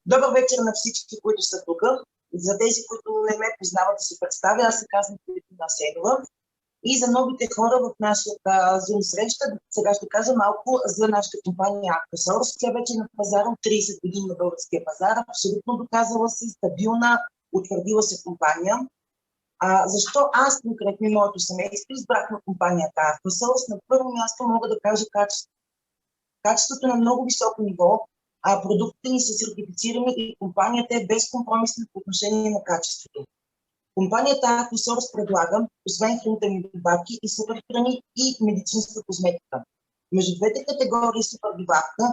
Добър вечер на всички, които са тук. За тези, които не ме познават, да се представя, аз се казвам Филипина Седова. И за новите хора в нашата Zoom среща, сега ще кажа малко за нашата компания Aquasource. Тя вече е на пазара от 30 години на българския пазар, абсолютно доказала се, стабилна, утвърдила се компания. Защо аз конкретно и моето семейство избрахме компанията Aquasource? На първо място мога да кажа качеството. Качеството на много високо ниво, продуктите ни са сертифицирани и компанията е безкомпромисна по отношение на качеството. Компанията Aquasource предлага, освен хранителни добавки, и суперхрани и медицинска козметика. Между двете категории супердобавка,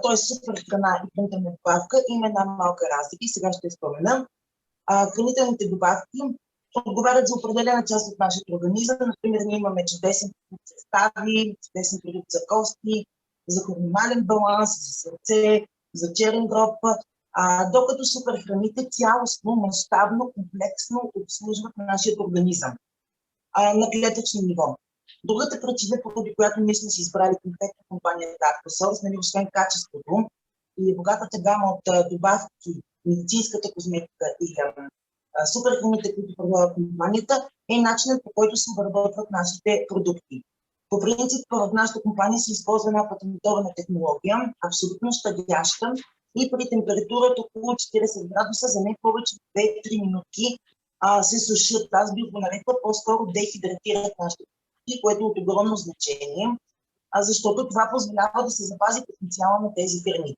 т.е. суперхрана и хранителна добавка, има една малка разлика и сега ще спомена. Хранителните добавки отговарят за определена част от нашия организъм. Например, ние имаме чудесен продукт за стави, чудесен продукт за кости, за хормонален баланс, за сърце, за черен дроб, докато суперхраните цялостно, мащабно, комплексно обслужват нашия организъм на клетъчно ниво. Другата причина, поради която ние сме си избрали конкретно компанията Aquasource, освен качеството и богатата гама от добавки, медицинската козметика и суперхраните, които предлага компанията, е начинът, по който се обработват нашите продукти. По принцип, в нашата компания се използва една патентована технология, абсолютно щадяща, и при температура от около 40 градуса за не повече от 2-3 минутки се сушат. Аз бих го нарекла по-скоро дехидратират нашите продукти, което е от огромно значение, защото това позволява да се запази потенциала на тези храни.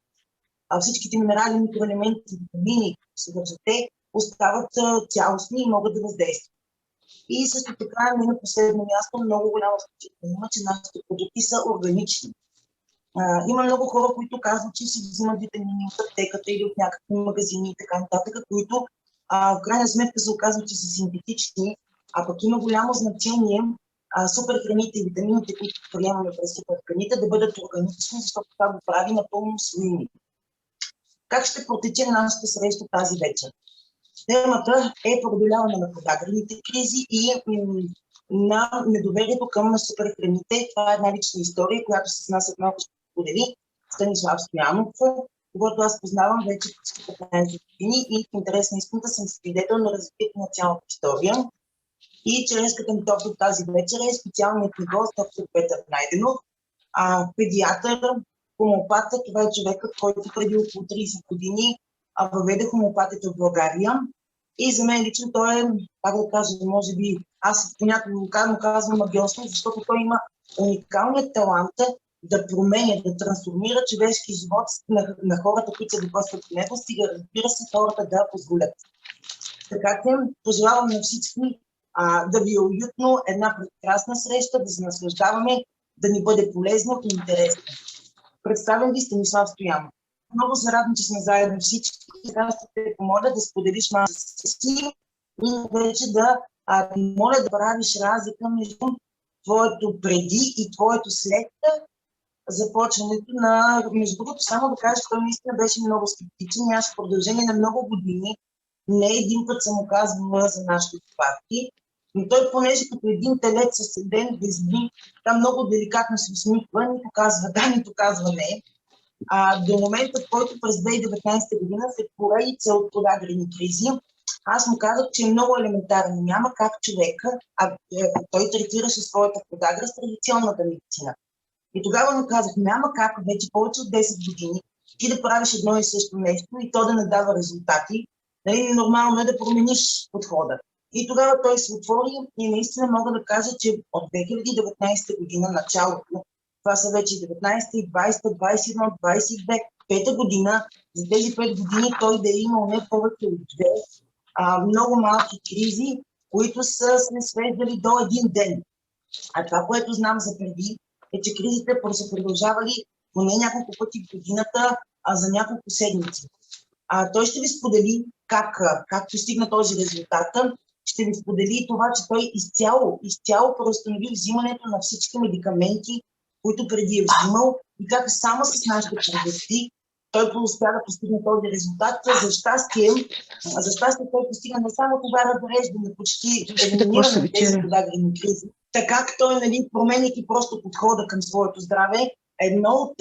Всичките минерали, микроелементи, витамини, съдържате, остават цялостни и могат да въздействат. И също така, не на последно място, много голяма значение има, че нашите продукти са органични. Има много хора, които казват, че си взимат витамини от аптеката или от някакви магазини и така нататък, които в крайна сметка се оказват, че са синтетични, а пък има голямо значение суперхраните и витамините, които приемаме през суперхраните, да бъдат органични, защото това го прави напълно усвоими. Как ще протече нашата среща тази вечер? Темата е преодоляване на подагрените кризи и на недоверието към суперхраните. Това е една лична история, която с нас отново ще сподели Станислав Стоянов, когато аз познавам вече почти 15 години и в интерес на истината съм свидетел на развитието на цялата история. И чрез като ми топ от тази вечер е специалният ни гост, доктор Петър Найденов, педиатър, хомеопат. Това е човекът, който преди около 30 години въведе хомеопатията в България. И за мен лично той е, как да кажа, може би, аз понякога му казвам магиосно, защото той има уникалният талант да променя, да трансформира човешки живот на хората, които се докосват в него, стига, разбира се, хората да позволят. Така че пожелавам на всички да ви е уютно, една прекрасна среща, да се наслаждаваме, да ни бъде полезно и интересно. Представям ви Станислав Стоянов. Много се радвам, че сме заедно всички. Сега ще те помоля да споделиш малко си и вече да моля да правиш разлика между твоето преди и твоето след започването на... Между другото, само да кажа, че той наистина беше много скептичен и аз в продължение на много години не един път съм му казвала за нашите добавки, но той, понеже като един телец със седен без дни, там много деликатно се усмихва, нито казва да, нито казва не. До момента, в който през 2019 година след поредица от подагрени кризи, аз му казах, че е много елементарно. Няма как човека, той третираше своята подагра с традиционната медицина. И тогава му казах, няма как вече повече от 10 години ти да правиш едно и също нещо и то да не дава резултати. Нормално е да промениш подхода. И тогава той се отвори и наистина мога да кажа, че от 2019 година началото, това са вече 19, 20, 21, 22, 5 година. За тези 5 години той да е имал не повече от 2 много малки кризи, които са се свеждали до един ден. А това, което знам за преди, е, че кризите са продължавали поне няколко пъти в годината, за няколко седмици. Той ще ви сподели как постигна този резултат. Ще ви сподели това, че той изцяло преустанови взимането на всички медикаменти, които преди е взимал, и как само с нашите продукти той успя да постигне този резултат. За щастие той постигна не само това разреждане, почти елиминиране на тези подагрени кризи, така той, променяйки просто подхода към своето здраве,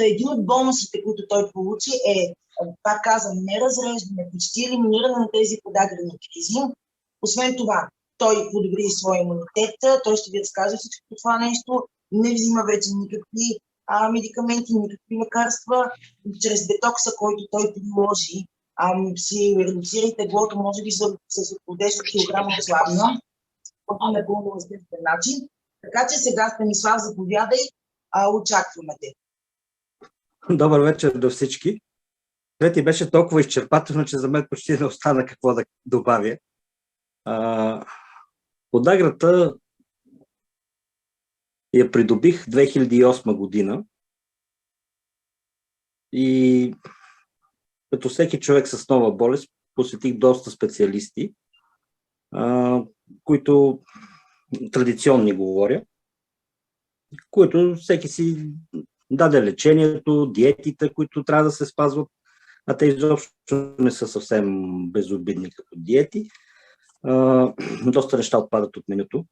един от бонусите, които той получи е, пак казвам, неразреждане, почти елиминиране на тези подагрени кризи. Освен това, той подобри своя имунитет, той ще ви разкаже всичко това нещо, не взима вече никакви медикаменти, никакви лекарства. Чрез детокса, който той приложи, си редуцира и теглото, може би с около 10 кг слабна, по напълно естествен начин. Така че сега, Станислав, заповядай, очакваме те. Добър вечер до всички. Трети беше толкова изчерпателно, че за мен почти не остана какво да добавя. Подаграта я придобих 2008 година и като всеки човек с нова болест посетих доста специалисти, които традиционни говоря, които всеки си даде лечението, диетите, които трябва да се спазват, а те изобщо не са съвсем безобидни като диети. Доста неща отпадат от менюто.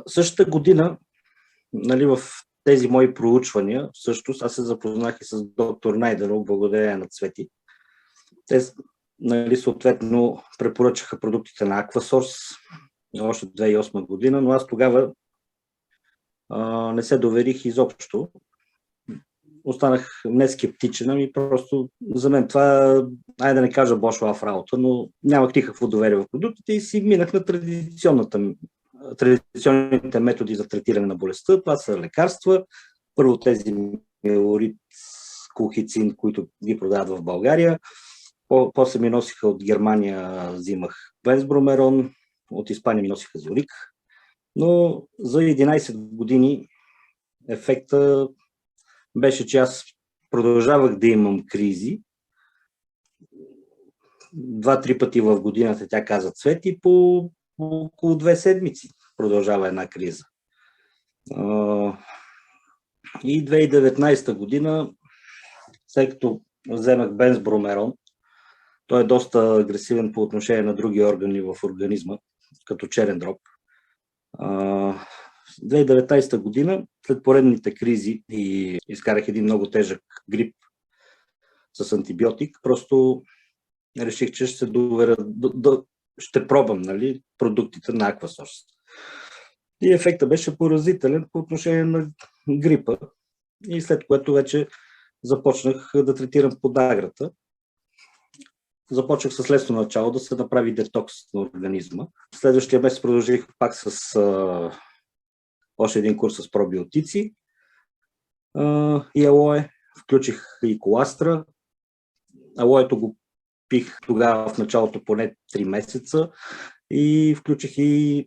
Същата година, нали, в тези мои проучвания, всъщност аз се запознах и с доктор Найденов, благодарение на Цвети. Те, нали, съответно препоръчаха продуктите на Aquasource още 2008 година, но аз тогава не се доверих изобщо. Останах нескептичен, ами просто за мен това, айде да не кажа бошлав работа, но нямах никакво доверие в продуктите и си минах на традиционните методи за третиране на болестта. Това са лекарства. Първо тези миелорид, колхицин, които ги продават в България. После ми носиха от Германия, взимах бензбромерон, от Испания ми носиха Зюрик. Но за 11 години ефекта беше, че аз продължавах да имам кризи. 2-3 пъти в годината, тя каза Цвети, по около 2 седмици продължава една криза. И 2019 година, след като вземах бензбромерон, той е доста агресивен по отношение на други органи в организма, като черен дроб. 2019 година, след поредните кризи и изкарах един много тежък грип с антибиотик, просто реших, че ще се доверя, ще пробвам, нали, продуктите на Aquasource. И ефектът беше поразителен по отношение на грипа. И след което вече започнах да третирам подаграта. Започнах с лесно начало да се направи детокс на организма. Следващия месец продължих пак с още един курс с пробиотици и алое. Включих и коластра. Алоето го пих тогава в началото поне 3 месеца и включих и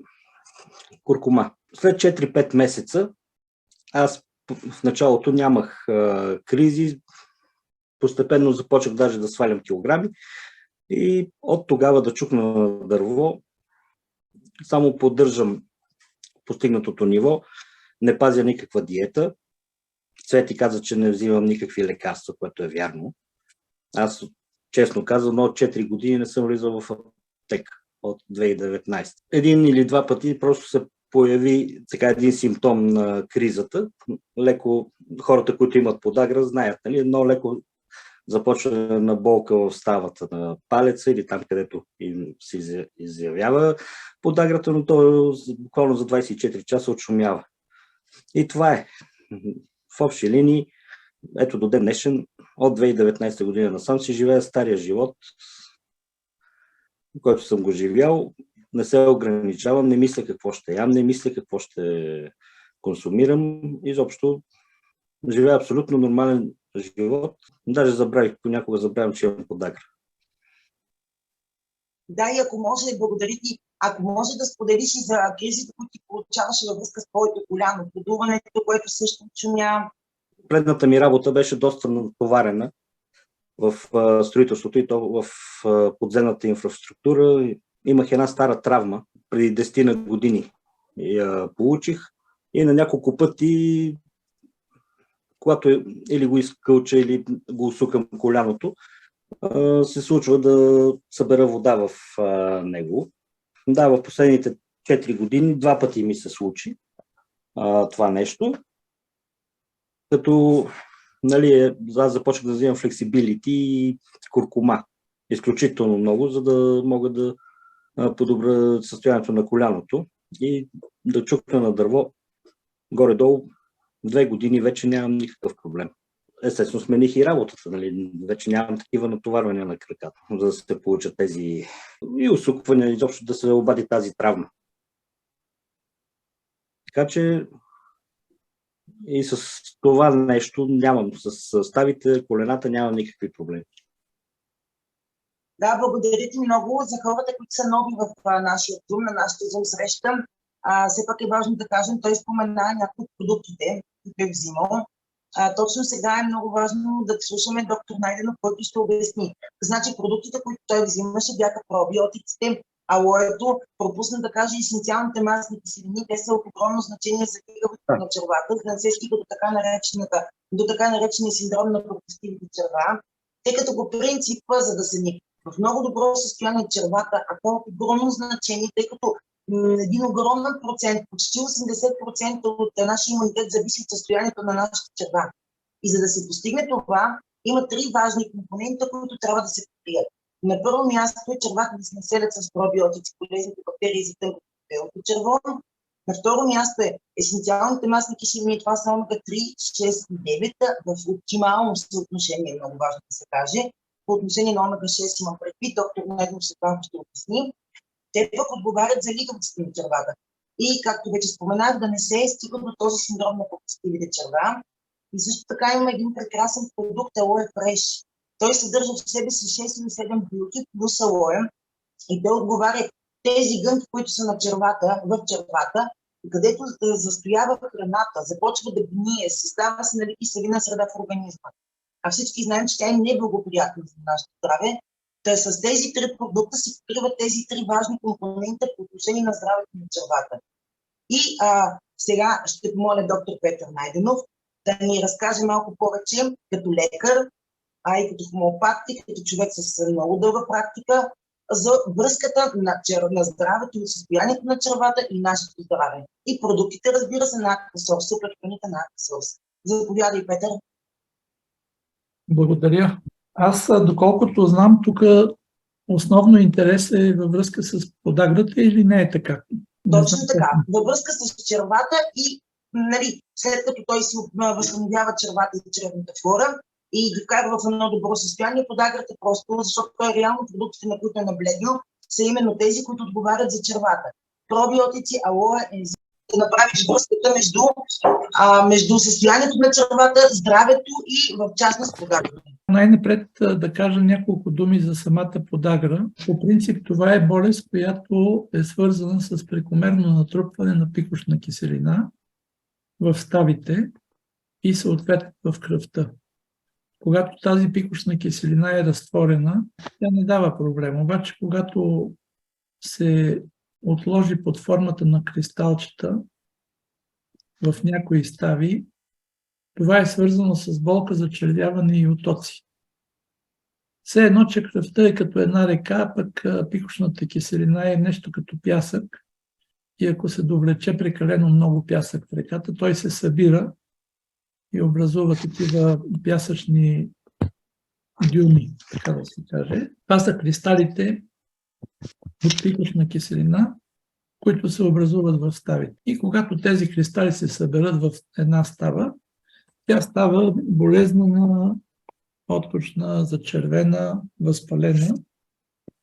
куркума. След 4-5 месеца аз в началото нямах кризи, постепенно започнах даже да свалям килограми и от тогава да чукна на дърво, само поддържам постигнатото ниво, не пазя никаква диета. Цвети каза, че не взимам никакви лекарства, което е вярно. Аз, честно казвам, от 4 години не съм влизал в аптека от 2019. Един или два пъти просто се появи така един симптом на кризата. Леко хората, които имат подагра, знаят, нали, едно леко започва на болка в ставата на палеца или там, където им се изявява подаграта, но то буквално за 24 часа отшумява. И това е. В общи линии, ето до ден днешен, от 2019 година насам си живея стария живот, който съм го живял. Не се ограничавам, не мисля какво ще ям, не мисля какво ще консумирам. Изобщо живея абсолютно нормален живот. Даже понякога забравям, че имам подагра. Да, и ако може, благодаря ти, ако може да споделиш и за кризите, които ти получаваше във връзка с твоето коляно, подуването, което също чумя. Предната ми работа беше доста натоварена в строителството и то в подземната инфраструктура. Имах една стара травма, преди 10 на години я получих и на няколко пъти, когато или го изкълча, или го усукам коляното, се случва да събера вода в него. Да, в последните 4 години 2 пъти ми се случи това нещо. Като нали, аз започнах да взимам флексибилити и куркума. Изключително много, за да мога да подобря състоянието на коляното и да чукна на дърво. Горе-долу 2 години вече нямам никакъв проблем. Естествено, смених и работата. Нали? Вече нямам такива натоварвания на краката, за да се получат тези и усуквания, изобщо да се обади тази травма. Така че и с това нещо нямам. С ставите, колената нямам никакви проблеми. Да, благодаря ти много за хората, които са нови в нашия Zoom, на нашата Zoom среща. Все пак е важно да кажем, той спомена някои от продуктите, които е взимал. Точно сега е много важно да слушаме доктор Найденов, който ще обясни. Значи продуктите, които той взимаше, бяха пробиотиците, алоето, пропусна да каже есенциалните масни киселини, те са от огромно значение за гигавото на червата, за да не се стига до така наречения синдром на пропустимите черва, тъй като по принцип, за да се ни в много добро състояние червата, а това е от огромно значение, тъй като един огромен процент, почти 80% от нашия имунитет зависи от състоянието на нашите черва. И за да се постигне това, има 3 важни компонента, които трябва да се покрият. На първо място е червата да се населят с пробиотици, полезните бактерии за тънкото черво. На второ място е есенциалните масни киселини, това са омега 3, 6 и 9 в оптимално съотношение, много важно да се каже. По отношение на омега 6 имам предвид, доктор Неднов след това ще обясни. Те пък отговарят за лигавостта на червата. И, както вече споменах, да не се стига до този синдром на пропустимите черва. И също така има един прекрасен продукт, Aloe Fresh. Той съдържа в себе си 6 или 7 билки плюс алоe. И той отговаря тези гънки, които са на червата, в червата, където застоява храната, започва да гние, създава се нали, киселина среда в организма. А всички знаем, че тя е неблагоприятна за нашето здраве. Та с тези 3 продукта се покриват тези 3 важни компонента по отношение на здравето на червата. И сега ще помоля доктор Петър Найденов да ни разкаже малко повече като лекар, и като хомеопат, и като човек с много дълга практика, за връзката на здравето и състоянието на червата и нашето здраве. И продуктите, разбира се, на Аквасорс, суперхраните на Аквасорс. Заповядай, Петър. Благодаря. Аз, доколкото знам, тук основно интерес е във връзка с подаграта или не е така? Точно така. Във връзка с червата и нали, след като той си възстановява червата и чревната флора и ги вкарва в едно добро състояние, подаграта просто, защото той реално продуктите, на които е наблегнал, са именно тези, които отговарят за червата. Пробиотици, алоe, ензими. Да направиш връзката между състоянието на червата, здравето и в частност подаграта. Най-напред да кажа няколко думи за самата подагра. По принцип това е болест, която е свързана с прекомерно натрупване на пикошна киселина в ставите и съответно в кръвта. Когато тази пикошна киселина е разтворена, тя не дава проблем. Обаче когато се отложи под формата на кристалчета в някои стави, това е свързано с болка, зачервяване и отоци. Все едно, че кръвта е като една река, пък пикошната киселина е нещо като пясък. И ако се довлече прекалено много пясък в реката, той се събира и образува такива пясъчни дюни, така да се каже. Това са кристалите от пикошна киселина, които се образуват в ставите. И когато тези кристали се съберат в една става, тя става болезнена, откочна, зачервена, възпалена.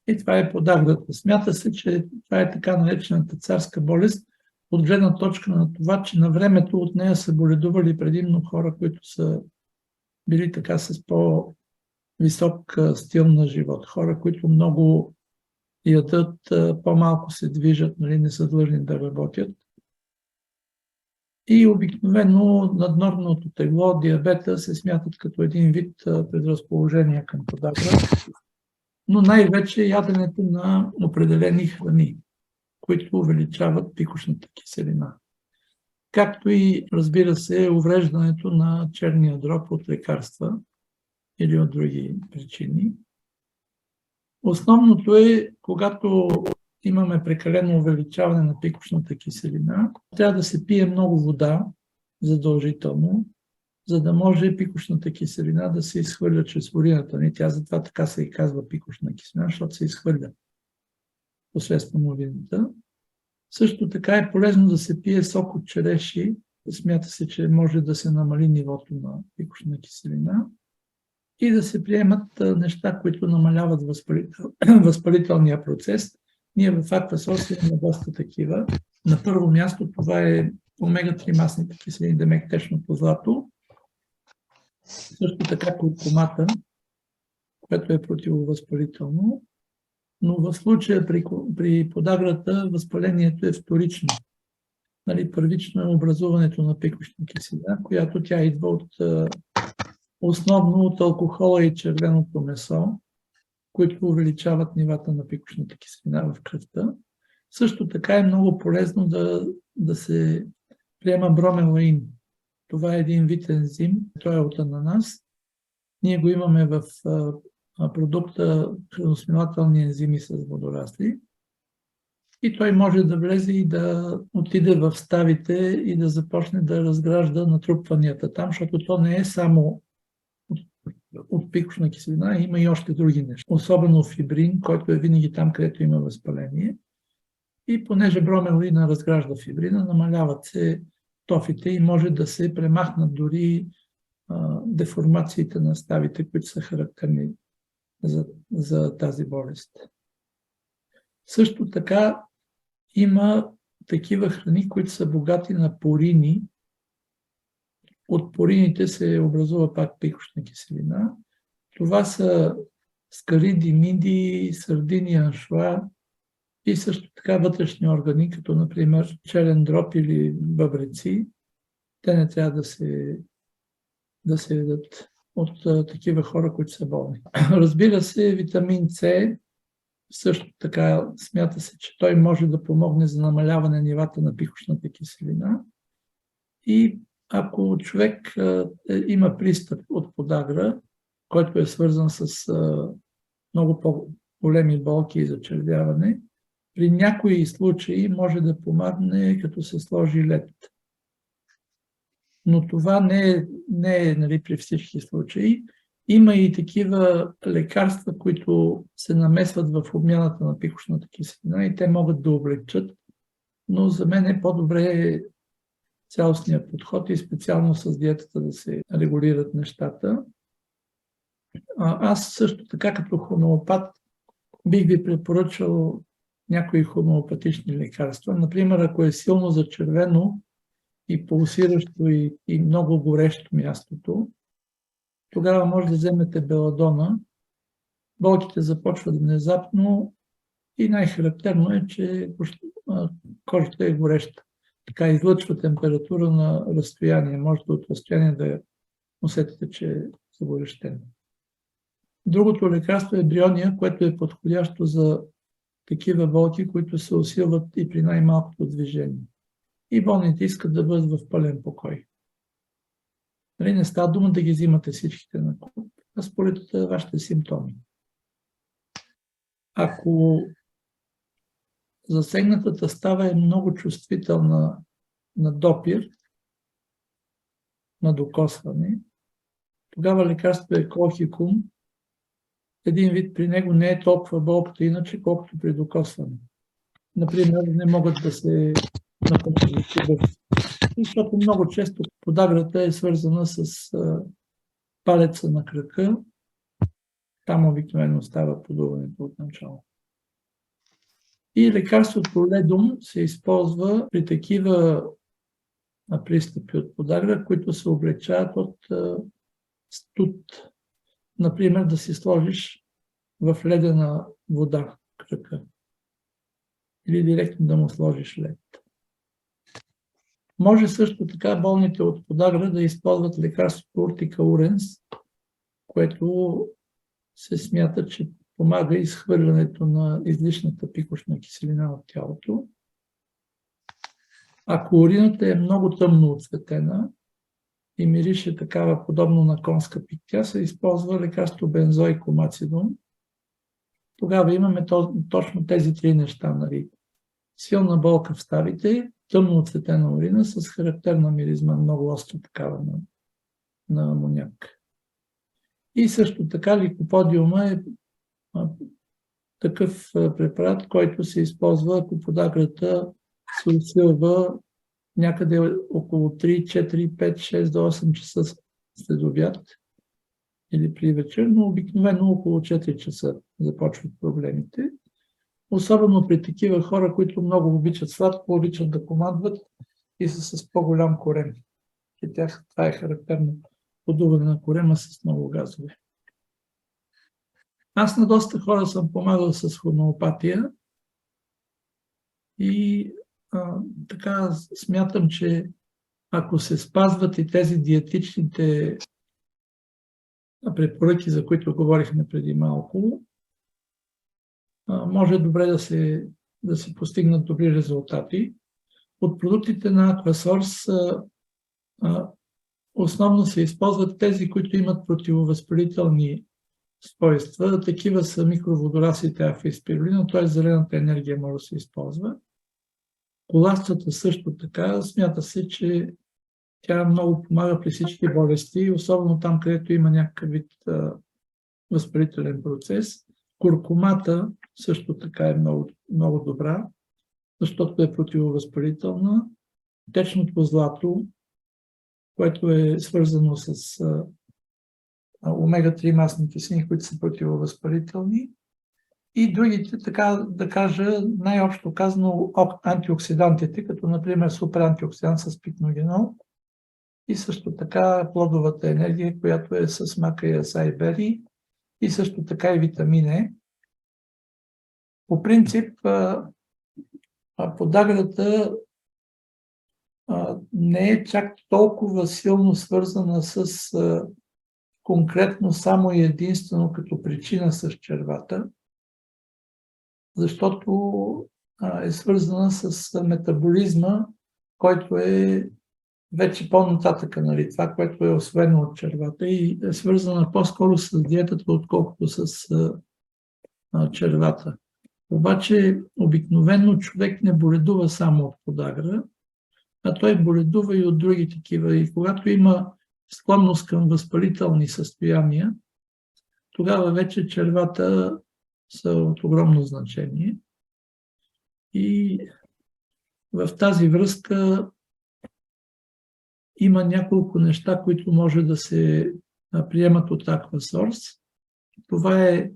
И това е подаграта. Смята се, че това е така наречената царска болест, от гледна точка на това, че на времето от нея са боледували предимно хора, които са били така с по-висок стил на живот. Хора, които много ядат, по-малко се движат, нали, не са длъжни да работят. И обикновено наднорменото тегло, диабета се смятат като един вид предразположение към подагра, но най-вече яденето на определени храни, които увеличават пикошната киселина. Както и, разбира се, увреждането на черния дроб от лекарства или от други причини. Основното е, когато имаме прекалено увеличаване на пикошната киселина, трябва да се пие много вода, задължително, за да може пикошната киселина да се изхвърля чрез урината. Тя затова така се и казва пикошна киселина, защото се изхвърля посредством урината. Също така е полезно да се пие сок от череши. Смята се, че може да се намали нивото на пикошна киселина и да се приемат неща, които намаляват възпалителния процес. Ние в Аквасос имаме доста такива. На първо място това е омега-3 масните киселини, демек течното злато. Също така куркумата, което е противовъзпалително. Но в случая при подаграта възпалението е вторично. Първично е образуването на пикошна киселина, която тя идва основно от алкохола и червеното месо, които увеличават нивата на пикошната киселина в кръвта. Също така е много полезно да се приема бромелаин. Това е един вид ензим, той е от ананас. Ние го имаме в продукта храносмилателни ензими с водорасли. И той може да влезе и да отиде в ставите и да започне да разгражда натрупванията там, защото то не е само от пикошна киселина, има и още други неща. Особено фибрин, който е винаги там, където има възпаление. И понеже бромелаина разгражда фибрина, намаляват се тофите и може да се премахнат дори деформациите на ставите, които са характерни за тази болест. Също така има такива храни, които са богати на порини. От порините се образува пак пикошна киселина. Това са скариди, мидии, сардини, аншоа и също така вътрешни органи, като например черен дроб или бъбреци. Те не трябва да се ядат от такива хора, които са болни. Разбира се, витамин С, също така смята се, че той може да помогне за намаляване нивата на пикошната киселина. И ако човек има пристъп от подагра, който е свързан с много по-големи болки и зачервяване, при някои случаи може да помогне, като се сложи лед. Но това не е при всички случаи. Има и такива лекарства, които се намесват в обмяната на пикошната киселина и те могат да облегчат, но за мен е по-добре цялостният подход и специално с диетата да се регулират нещата. Аз също така като хомеопат бих ви препоръчал някои хомеопатични лекарства. Например, ако е силно зачервено и пулсиращо и много горещо мястото, тогава може да вземете беладона. Болките започват внезапно и най-характерно е, че кожата е гореща. Така излъчва температура на разстояние. Можете от разстояние да усетите, че е загорещено. Другото лекарство е бриония, което е подходящо за такива болки, които се усилват и при най-малкото движение. И болните искат да бъдат в пълен покой. Не става дума да ги взимате всичките на куп, а според вашите симптоми. Ако засегнатата става е много чувствителна на допир, на докосване, тогава лекарството е колхикум. Един вид при него не е толкова болката иначе, колкото при докосване. Например, не могат да се напълнят, защото много често подаграта е свързана с палеца на крака. Там обикновено става подуването от начало. И лекарството ледум се използва при такива пристъпи от подагра, които се облегчават от студ. Например, да си сложиш в ледена вода крака. Или директно да му сложиш лед. Може също така болните от подагра да използват лекарството уртикауренс, което се смята, че помага изхвърлянето на излишната пикошна киселина от тялото. Ако урината е много тъмно отцветена и мирише такава подобно на конска пиктя, се използва лекарство бензоикомацидон. Тогава имаме точно тези три неща. Силна болка в ставите, тъмно отцветена урина с характерна миризма, много остра такава на амоняк. И също така ликоподиума е такъв препарат, който се използва, ако подаграта се усилва някъде около 3, 4, 5, 6 до 8 часа след обяд или при вечер, но обикновено около 4 часа започват проблемите. Особено при такива хора, които много обичат сладко, обичат да командват и са с по-голям корем. И тях това е характерно подуване на корема с много газове. Аз на доста хора съм помагал с хомеопатия и така смятам, че ако се спазват и тези диетичните препоръки, за които говорихме преди малко, може добре да се постигнат добри резултати. От продуктите на Aquasource основно се използват тези, които имат противовъзпалителни свойства. Такива са микроводорасите афа и спирулина, т.е. зелената енергия може да се използва. Коластата също така, смята се, че тя много помага при всички болести, особено там, където има някакъв вид възпалителен процес. Куркумата също така е много, много добра, защото е противовъзпалителна. Течното злато, което е свързано с омега-3 масни киселини, които са противовъзпалителни. И другите, така да кажа, най-общо казано, антиоксидантите, като например суперантиоксидант с пикногенол и също така плодовата енергия, която е с мака и асай бери, и също така и витамин Е. По принцип, подаграта не е чак толкова силно свързана с конкретно само и единствено като причина с червата, защото е свързана с метаболизма, който е вече по-нататъка, нали, това, което е освоено от червата и е свързана по-скоро с диетата, отколкото с червата. Обаче обикновено човек не боледува само от подагра, а той боледува и от други такива. И когато има склонност към възпалителни състояния, тогава вече червата са от огромно значение. И в тази връзка има няколко неща, които може да се приемат от Aquasource. Това е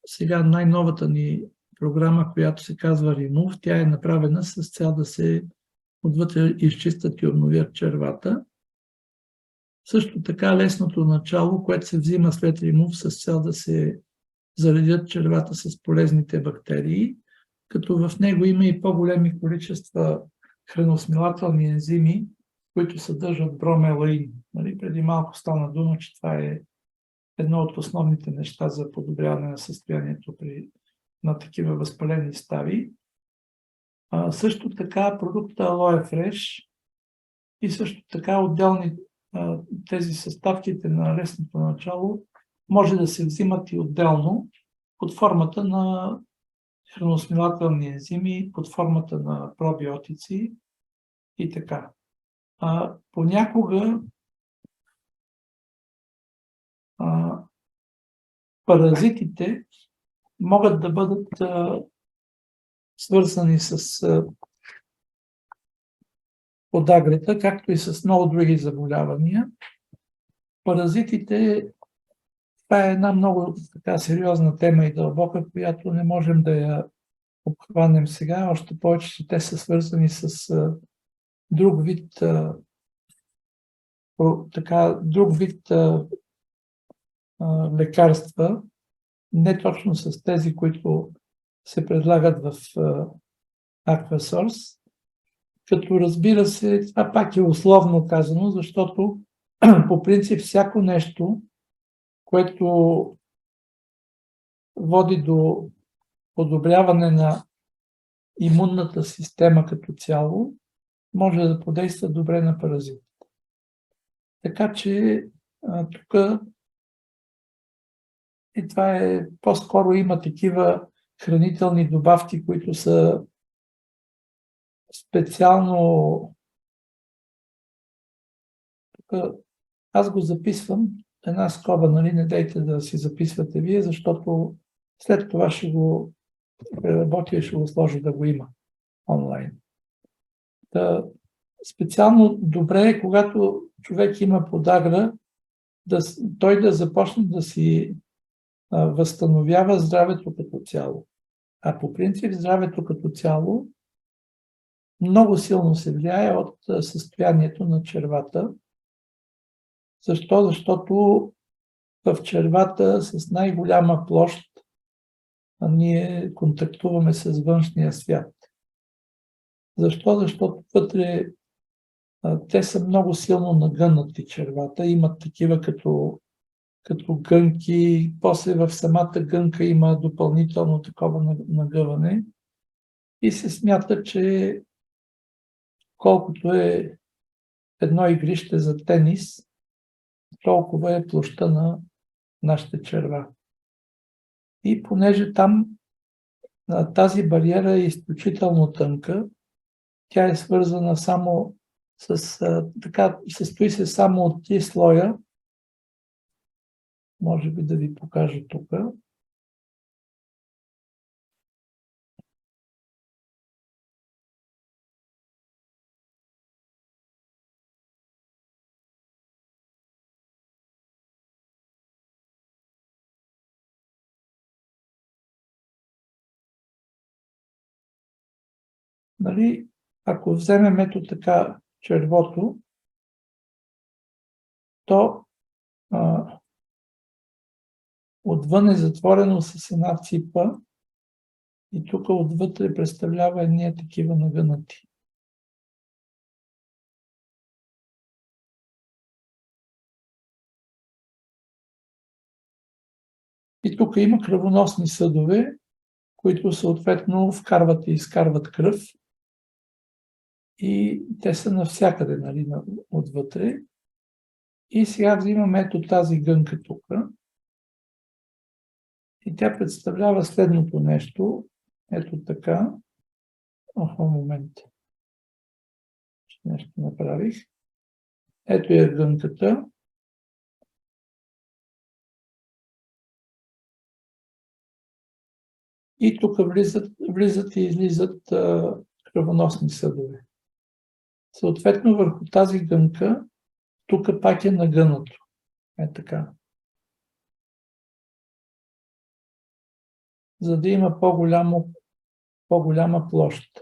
сега най-новата ни програма, която се казва Remove. Тя е направена с цел да се отвътре изчистят и обновят червата. Също така лесното начало, което се взима след Remove с цел да се заредят червата с полезните бактерии, като в него има и по-големи количества храносмилателни ензими, които съдържат бромелаин. Нали, преди малко стана дума, че това е едно от основните неща за подобряване на състоянието на такива възпалени стави. Също така продукта Aloe Fresh и също така отделни тези съставките на лесното начало може да се взимат и отделно под формата на храносмилателни ензими, под формата на пробиотици и така. Понякога паразитите могат да бъдат свързани с подаграта, както и с много други заболявания. Паразитите, това е една много така сериозна тема и дълбока, която не можем да я обхванем сега, още повече, че те са свързани с друг вид лекарства, не точно с тези, които се предлагат в Aquasource, като разбира се, това пак е условно казано, защото по принцип всяко нещо, което води до подобряване на имунната система като цяло, може да подейства добре на паразитите. Така че тук и това е по-скоро има такива хранителни добавки, които са специално Аз го записвам, една скоба, нали, не дейте да си записвате вие, защото след това ще го преработя и ще го сложа да го има онлайн. Специално добре е, когато човек има подагра, той да започне да си възстановява здравето като цяло. А по принцип здравето като цяло много силно се влияе от състоянието на червата. Защо? Защото в червата с най-голяма площ ние контактуваме с външния свят. Защо? Защото вътре те са много силно нагънати червата, имат такива като гънки, после в самата гънка има допълнително такова нагъване и се смята, че колкото е едно игрище за тенис, толкова е площта на нашите черва. И понеже там тази бариера е изключително тънка, тя е свързана само състои се само от 3 слоя. Може би да ви покажа тук. Нали, ако вземем ето така червото, то отвън е затворено с една ципа и тук отвътре представлява едни такива нагънати. И тук има кръвоносни съдове, които съответно вкарват и изкарват кръв. И те са навсякъде, нали, отвътре. И сега взимаме ето тази гънка тук. И тя представлява следното нещо. Ето така. Момент. Нещо направих. Ето е гънката. И тук влизат и излизат кръвоносни съдове. Съответно върху тази гънка, тук пак е нагънато. Е така. За да има по-голяма площ.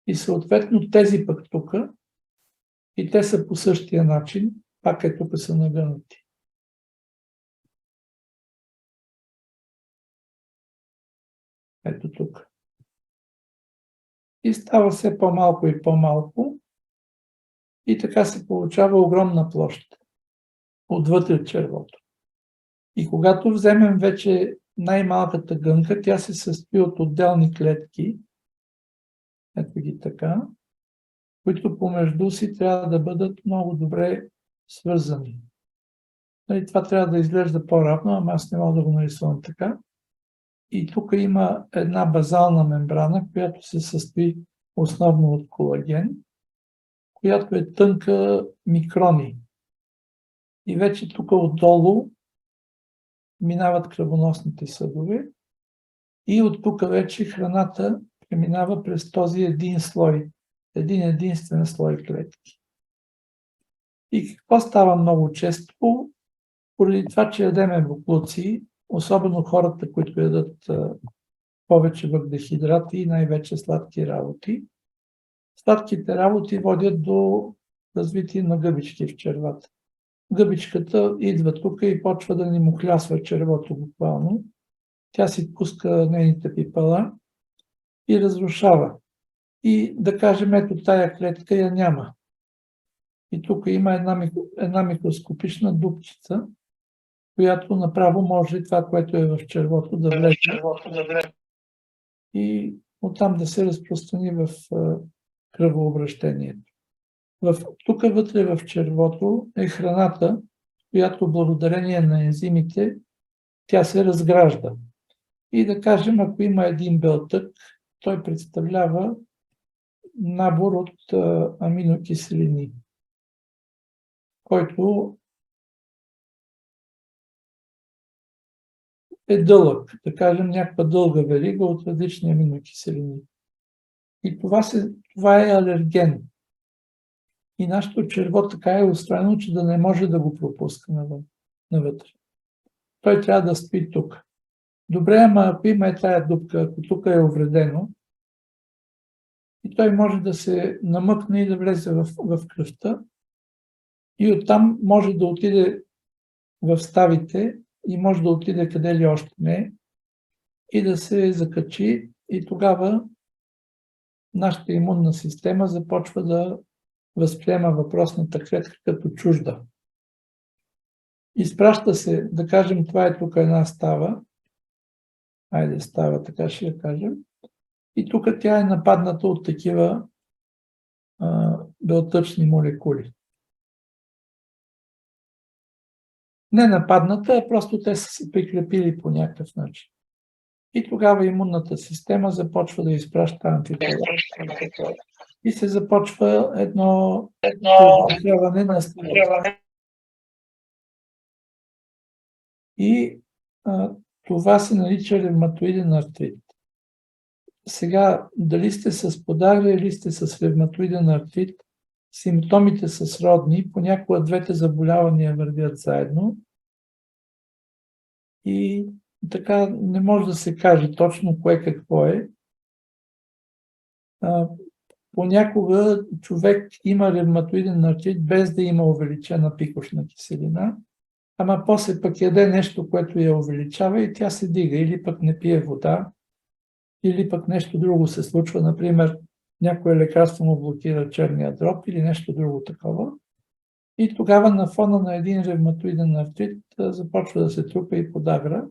И съответно тези пък тук, и те са по същия начин, пак е тук са нагънати. Ето тук. И става все по-малко и по-малко. И така се получава огромна площ отвътре червото. И когато вземем вече най-малката гънка, тя се състои от отделни клетки, ето ги така, които помежду си трябва да бъдат много добре свързани. Това трябва да изглежда по-равно, ама аз не мога да го нарисувам така. И тук има една базална мембрана, която се състои основно от колаген, която е тънка микрони. И вече тук отдолу минават кръвоносните съдове и от тук вече храната преминава през този един слой, единствен слой клетки. И какво става много често? Поради това, че ядеме боклуци, особено хората, които ядат повече въглехидрати и най-вече сладки работи. Сладките работи водят до развитие на гъбички в червата. Гъбичката идва тук и почва да ни мухлясва червото буквално. Тя си пуска нейните пипала и разрушава. И да кажем, ето тая клетка я няма. И тук има една микроскопична дупчица, която направо може това, което е в червото, да влезе и оттам да се разпространи в кръвообращението. Тук вътре в червото е храната, която благодарение на ензимите тя се разгражда. И да кажем, ако има един белтък, той представлява набор от аминокиселини, който е дълъг, да кажем някаква дълга верига от различни аминокиселини. И това е алерген. И нашето черво така е устроено, че да не може да го пропуска навътре. Той трябва да стои тук. Добре, ама ако има тая дупка, ако тук е увредено, и той може да се намъкне и да влезе в кръвта, и оттам може да отиде в ставите и може да отиде къде ли още не и да се закачи, и тогава нашата имунна система започва да възприема въпросната клетка като чужда. Изпраща се, да кажем, това е тук една става, айде става, така ще я кажем, и тук тя е нападната от такива белтъчни молекули. Не нападната, а просто те са се прикрепили по някакъв начин. И тогава имунната система започва да изпраща антитела. И се започва едно разрушаване на стилата. И това се нарича ревматоиден артрит. Сега, дали сте с подагра или сте с ревматоиден артрит, симптомите са сродни, понякога двете заболявания вървят заедно и така не може да се каже точно кое какво е. Понякога човек има ревматоиден артрит без да има увеличена пикошна киселина, ама после пък яде нещо, което я увеличава и тя се дига, или пък не пие вода, или пък нещо друго се случва, например някое лекарство му блокира черния дроб или нещо друго такова. И тогава на фона на един ревматоиден артрит започва да се трупа и подагра.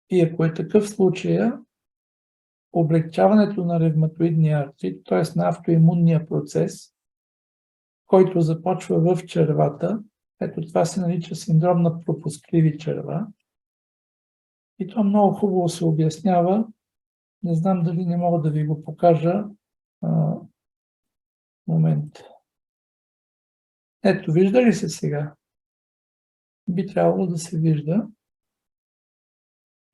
И ако е такъв случай, облегчаването на ревматоидния артрит, т.е. на автоимунния процес, който започва в червата, ето това се нарича синдром на пропускливи черва. И това много хубаво се обяснява. Не знам дали не мога да ви го покажа. Момент. Ето, вижда ли се сега? Би трябвало да се вижда.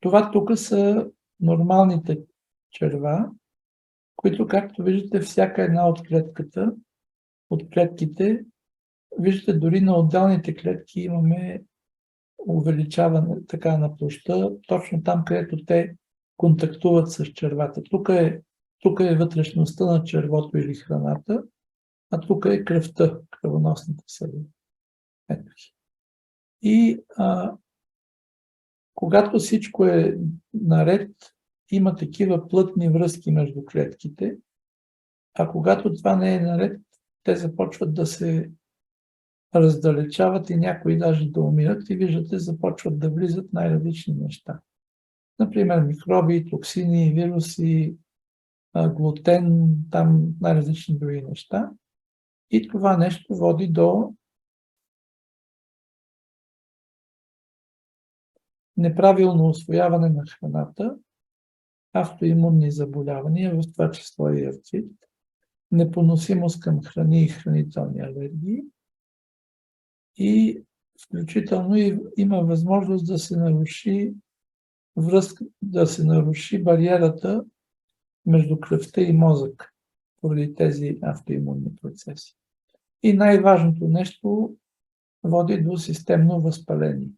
Това тук са нормалните черва, които, както виждате, всяка една от клетките, виждате, дори на отделните клетки имаме увеличаване така на площта, точно там, където те контактуват с червата. Тук е вътрешността на червото или храната, а тук е кръвта, кръвоносната сърдина. Ето. И когато всичко е наред, има такива плътни връзки между клетките, а когато това не е наред, те започват да се раздалечават и някои даже да умират и виждате, започват да влизат най-различни неща. Например, микроби, токсини, вируси, глутен, там най-различни други неща. И това нещо води до неправилно усвояване на храната, автоимунни заболявания, в това число и артрит, непоносимост към храни и хранителни алергии и включително има възможност да се наруши бариерата между кръвта и мозък поради тези автоимунни процеси. И най-важното нещо води до системно възпаление.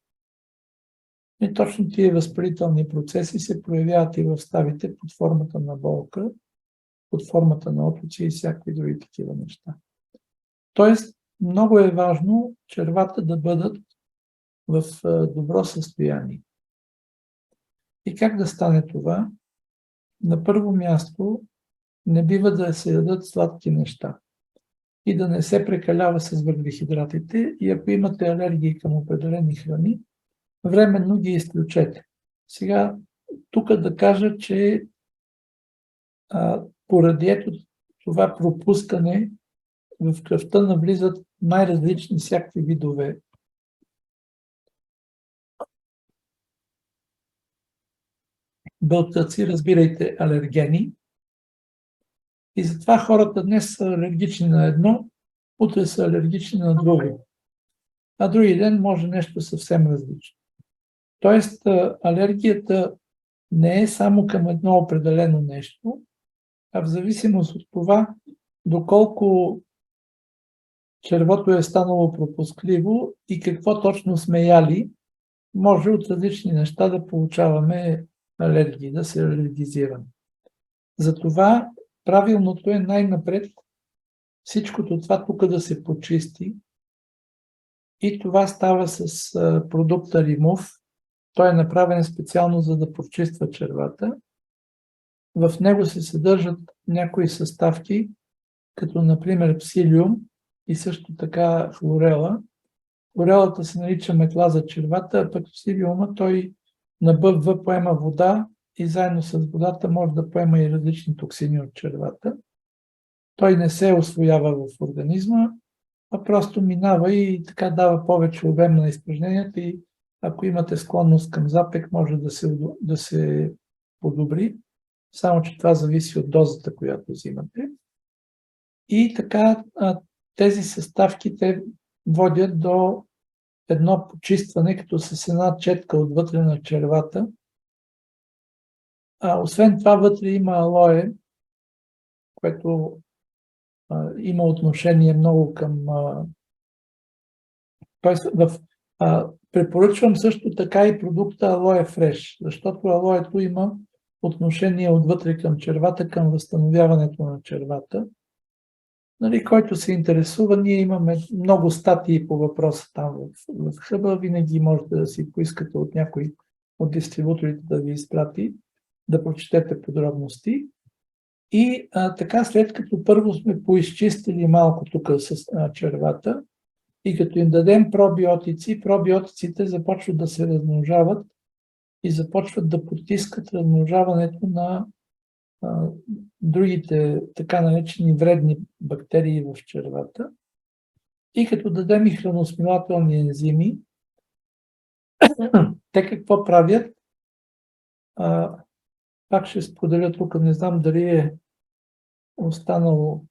И точно тия възпалителни процеси се проявяват и в ставите под формата на болка, под формата на отоци и всякакви други такива неща. Тоест, много е важно червата да бъдат в добро състояние. И как да стане това? На първо място, не бива да се ядат сладки неща и да не се прекалява с въглехидратите, и ако имате алергии към определени храни, временно ги изключете. Сега, тук да кажа, че поради ето това пропускане в кръвта навлизат най-различни всякакви видове белтъци, разбирайте алергени. И затова хората днес са алергични на едно, утре са алергични на друго. А други ден може нещо съвсем различно. Тоест, алергията не е само към едно определено нещо, а в зависимост от това, доколко червото е станало пропускливо и какво точно сме яли, може от различни неща да получаваме алергии, да се алергизираме. Затова правилното е най-напред всичкото това тук да се почисти. И това става с продукта Римов. Той е направен специално за да почиства червата. В него се съдържат някои съставки, като например псилиум и също така хлорела. Хлорелата се нарича метла за червата, а пък псилиума той набъбва, поема вода и заедно с водата може да поема и различни токсини от червата. Той не се усвоява в организма, а просто минава и така дава повече обем на изпражненията и ако имате склонност към запек, може да се подобри, само че това зависи от дозата, която взимате. И така тези съставки те водят до едно почистване, като с една четка отвътре на червата. Освен това, вътре има алое, което има отношение много към... Препоръчвам също така и продукта Алоe Fresh, защото алоето има отношение отвътре към червата, към възстановяването на червата. Който се интересува, ние имаме много статии по въпроса там в хъба. Винаги можете да си поискате от някой от дистрибуторите да ви изпрати, да прочетете подробности. И така, след като първо сме поизчистили малко тук с червата и като им дадем пробиотици, пробиотиците започват да се размножават и започват да потискат размножаването на другите така наречени вредни бактерии в червата. И като дадем и храносмилателни ензими, те какво правят? Пак ще споделя тук, не знам дали е останало.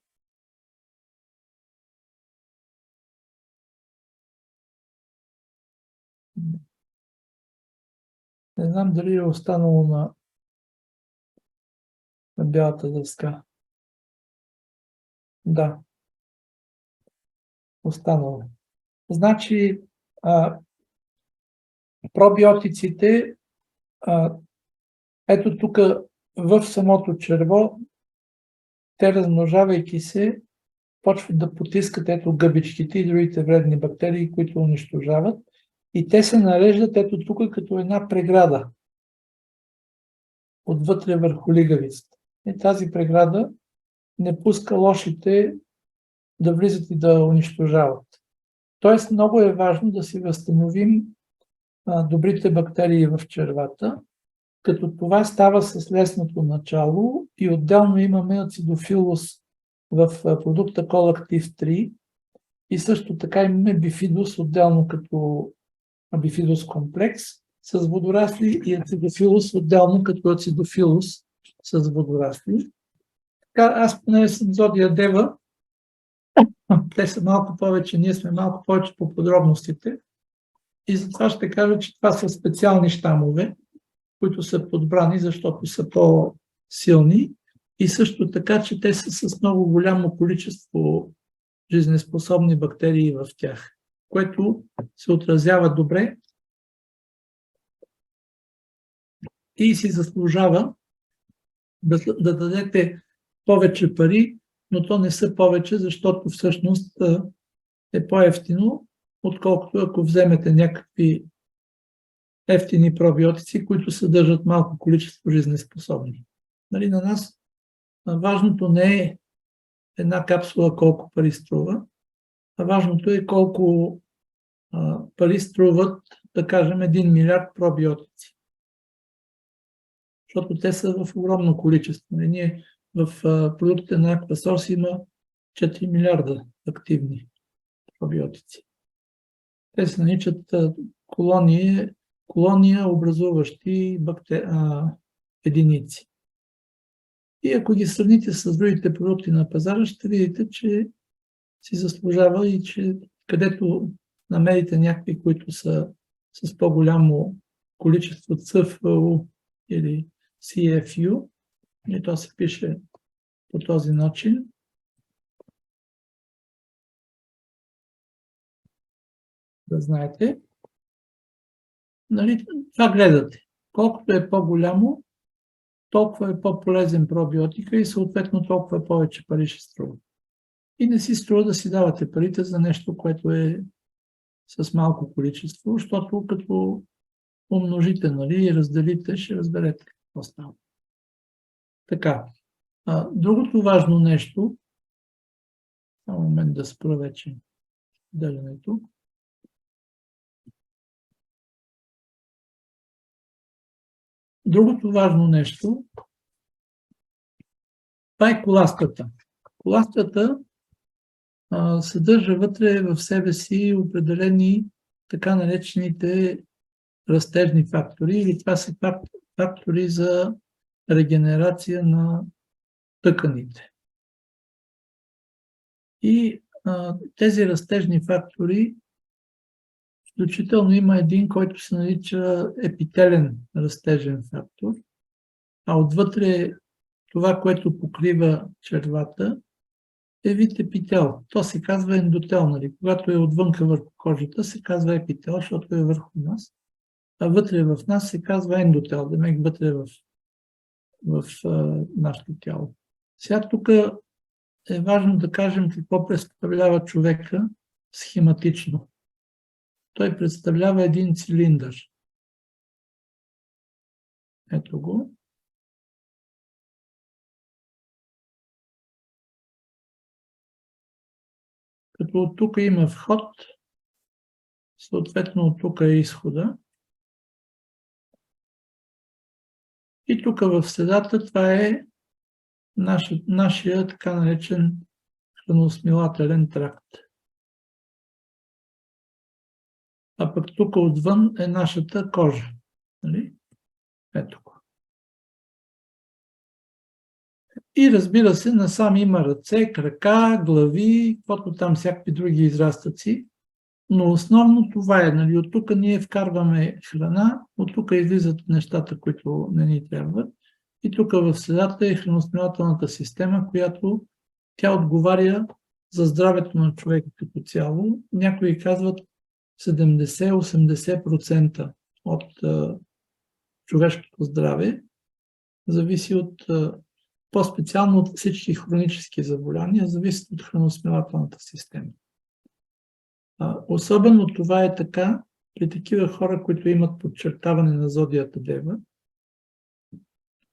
Не знам дали е останало на бялата дъска. Да. Останало. Значи, пробиотиците, ето тук в самото черво, те размножавайки се, почват да потискат ето гъбичките и другите вредни бактерии, които унищожават. И те се нареждат ето тук като една преграда отвътре върху лигавицата. И тази преграда не пуска лошите да влизат и да унищожават. Тоест много е важно да си възстановим добрите бактерии в червата, като това става с лесното начало и отделно имаме ацидофилус в продукта Колактив 3 и също така имаме бифидус отделно като бифидус комплекс с водорасли и ацидофилус отделно като ацидофилус с водорасли. Така, аз поне съм зодия Дева, те са малко повече, ние сме малко повече по подробностите и затова ще кажа, че това са специални щамове, които са подбрани, защото са по-силни и също така, че те са с много голямо количество жизнеспособни бактерии в тях, което се отразява добре и си заслужава да дадете повече пари, но то не са повече, защото всъщност е по-евтино, отколкото ако вземете някакви евтини пробиотици, които съдържат малко количество жизнеспособни. На нас важното не е една капсула колко пари струва, а важното е колко пари струват, да кажем, 1 милиард пробиотици. Защото те са в огромно количество. Ние в продуктите на Aquasource има 4 милиарда активни пробиотици. Те се наричат колония образуващи единици. И ако ги сравните с другите продукти на пазара, ще видите, че си заслужава и че където намерите някакви, които са с по-голямо количество CFU или CFU, и то се пише по този начин. Да знаете. Нали, това гледате. Колкото е по-голямо, толкова е по-полезен пробиотика и съответно толкова повече пари ще струва. И не си струва да си давате парите за нещо, което е с малко количество, защото като умножите, нали, и разделите, ще разберете какво става. Така. Другото важно нещо, само момент да спра вече деленето. Другото важно нещо, това е коластата. Коластата съдържа вътре в себе си определени така наречените растежни фактори, или това са фактори за регенерация на тъканите. И тези растежни фактори, включително има един, който се нарича епителен растежен фактор, а отвътре това, което покрива червата, е вид епител. То се казва ендотел, нали? Когато е отвънка върху кожата, се казва епител, защото е върху нас, а вътре в нас се казва ендотел, демек вътре в нашето тяло. Сега тук е важно да кажем какво представлява човека схематично. Той представлява един цилиндър. Ето го. Като от тук има вход, съответно от тук е изхода. И тук в средата това е нашия така наречен храносмилателен тракт. А пък тук отвън е нашата кожа. Нали? Ето го. И разбира се, насам има ръце, крака, глави, каквото там всякакви други израстъци. Но основно това е. Нали? От тук ние вкарваме храна, от тук излизат нещата, които не ни трябват. И тук в средата е храносмилателната система, която тя отговаря за здравето на човека като цяло. Някои казват 70-80% от човешкото здраве зависи от, по-специално от всички хронически заболявания, зависи от храносмилателната система. Особено това е така при такива хора, които имат подчертаване на зодията Дева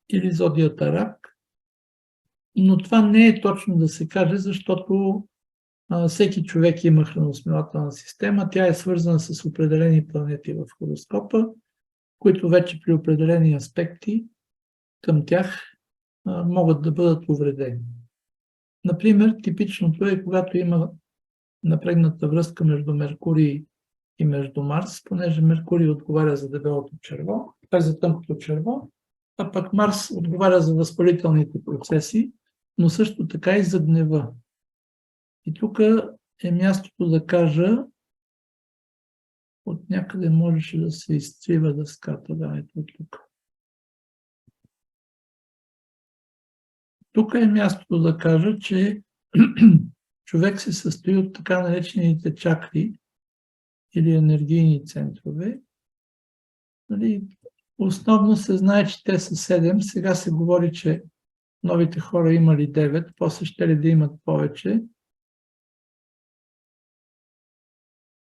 или зодията Рак, но това не е точно да се каже, защото всеки човек има храносмилателна система, тя е свързана с определени планети в хороскопа, които вече при определени аспекти към тях могат да бъдат увредени. Например, типичното е, когато има напрегната връзка между Меркурий и между Марс, понеже Меркурий отговаря за дебелото черво, за тънкото черво, а пък Марс отговаря за възпалителните процеси, но също така и за гнева. И тук е мястото да кажа, от някъде можеше да се изтрива дъската, да, ето тук. Тук е мястото да кажа, че човек се състои от така наречените чакри или енергийни центрове. Нали, основно се знае, че те са 7. Сега се говори, че новите хора имали 9, после ще ли да имат повече.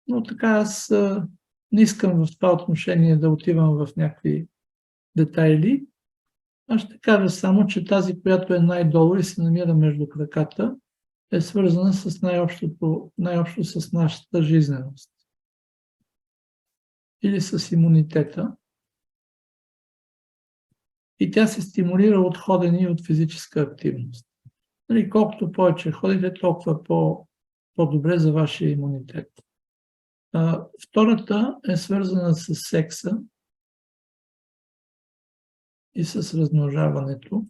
Но така аз не искам в това отношение да отивам в някакви детайли. Аз ще кажа само, че тази, която е най-долу и се намира между краката, е свързана с най-общо с нашата жизненост. Или с имунитета. И тя се стимулира от ходене и от физическа активност. Нали, колкото повече ходите, толкова по-добре за вашия имунитет. Втората е свързана с секса и с размножаването.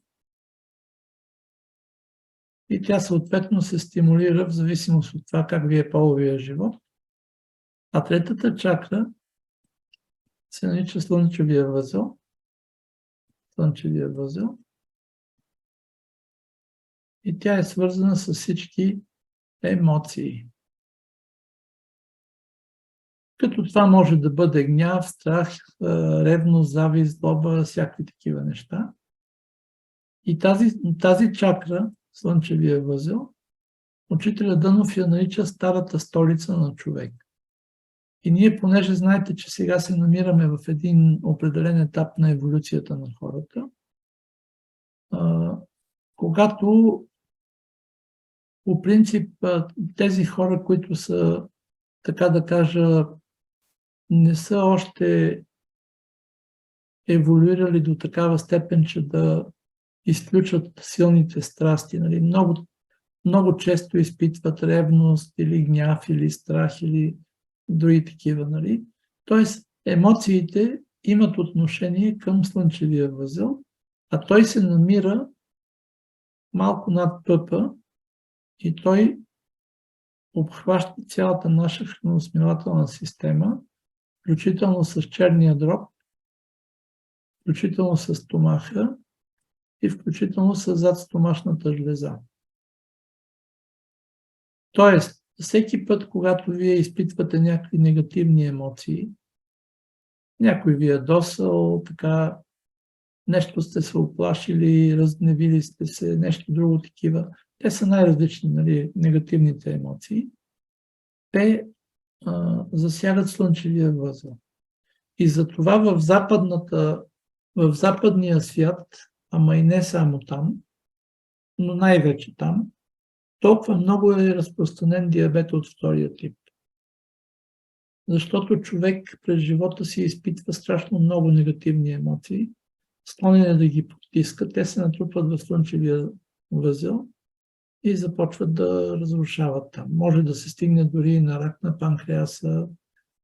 и тя съответно се стимулира в зависимост от това как ви е половия живот. А третата чакра се нарича слънчевия възел. Слънчевия възел. И тя е свързана с всички емоции. Като това може да бъде гняв, страх, ревност, завист, злоба, всякакви такива неща. И тази чакра, слънчевия възел, учителя Дънов я нарича старата столица на човек. И ние, понеже знаете, че сега се намираме в един определен етап на еволюцията на хората, когато по принцип тези хора, които са, така да кажа, не са още еволюирали до такава степен, че да изключат силните страсти. Нали? Много често изпитват ревност или гняв, или страх, или други такива. Нали? Тоест, емоциите имат отношение към слънчевия възел, а той се намира малко над пъпа и той обхваща цялата наша храносмилателна система, включително с черния дроб, включително с стомаха и включително с задстомашната жлеза. Тоест, всеки път, когато вие изпитвате някакви негативни емоции, някой ви е досъл, така, нещо сте се оплашили, разгневили сте се, нещо друго такива, те са най-различни, нали, негативните емоции. Те засягат слънчевия възел. И затова в западния свят, ама и не само там, но най-вече там, толкова много е разпространен диабет от втория тип. Защото човек през живота си изпитва страшно много негативни емоции, склонен е да ги потиска, те се натрупват в слънчевия възел и започват да разрушават там. Може да се стигне дори и на рак на панкреаса,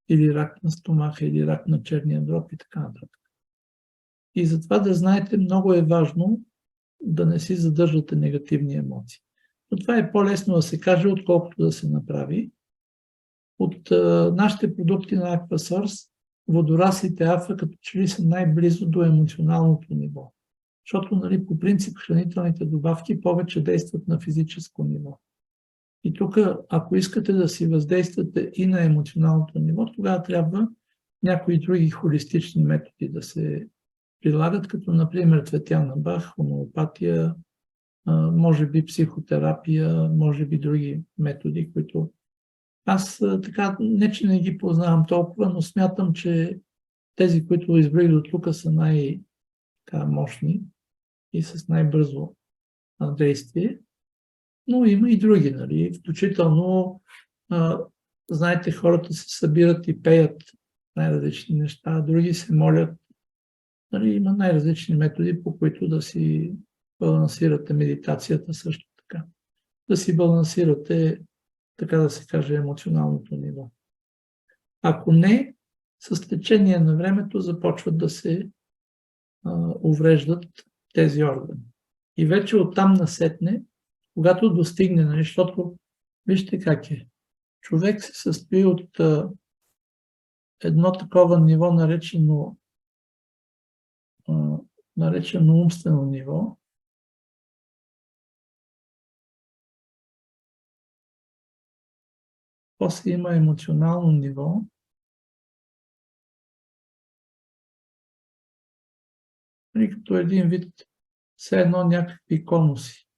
или рак на стомаха, или рак на черния дроб и така нататък. И затова да знаете, много е важно да не си задържате негативни емоции. Но това е по-лесно да се каже, отколкото да се направи. От нашите продукти на Aquasource, водораслите афа като че ли са най-близо до емоционалното ниво. Защото, нали, по принцип, хранителните добавки повече действат на физическо ниво. И тук, ако искате да си въздействате и на емоционалното ниво, тогава трябва някои други холистични методи да се прилагат, като например Цветяна Бах, хомеопатия, може би психотерапия, може би други методи, които аз така, не че не ги познавам толкова, но смятам, че тези, които изброих до тук, са най-мощни и с най-бързо действие. Но има и други, нали? Включително, знаете, хората се събират и пеят най-различни неща, други се молят. Нали? Има най-различни методи, по които да си балансирате медитацията също така. Да си балансирате, така да се каже, емоционалното ниво. Ако не, с течение на времето започват да се увреждат тези органи. И вече оттам насетне, когато достигне, нали, защото вижте как е. Човек се състои от едно такова ниво, наречено умствено ниво. После има емоционално ниво. И като един вид, все едно някакви конуси,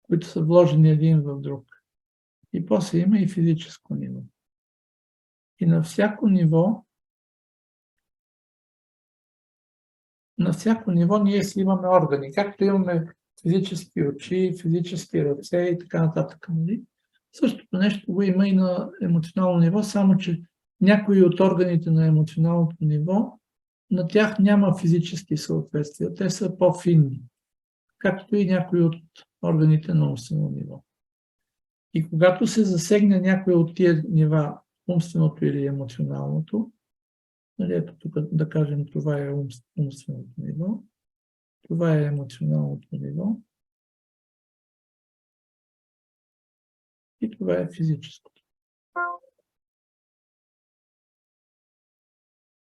които са вложени един в друг. И после има и физическо ниво. И на всяко ниво ние си имаме органи. Както имаме физически очи, физически ръце и така нататък. Нали? Същото нещо го има и на емоционално ниво, само че някои от органите на емоционалното ниво, на тях няма физически съответствия. Те са по-финни. Както и някои от органите на умствено ниво. И когато се засегне някой от тия нива, умственото или емоционалното, нали, ето тук да кажем, това е умственото ниво, това е емоционалното ниво, И това е физическото.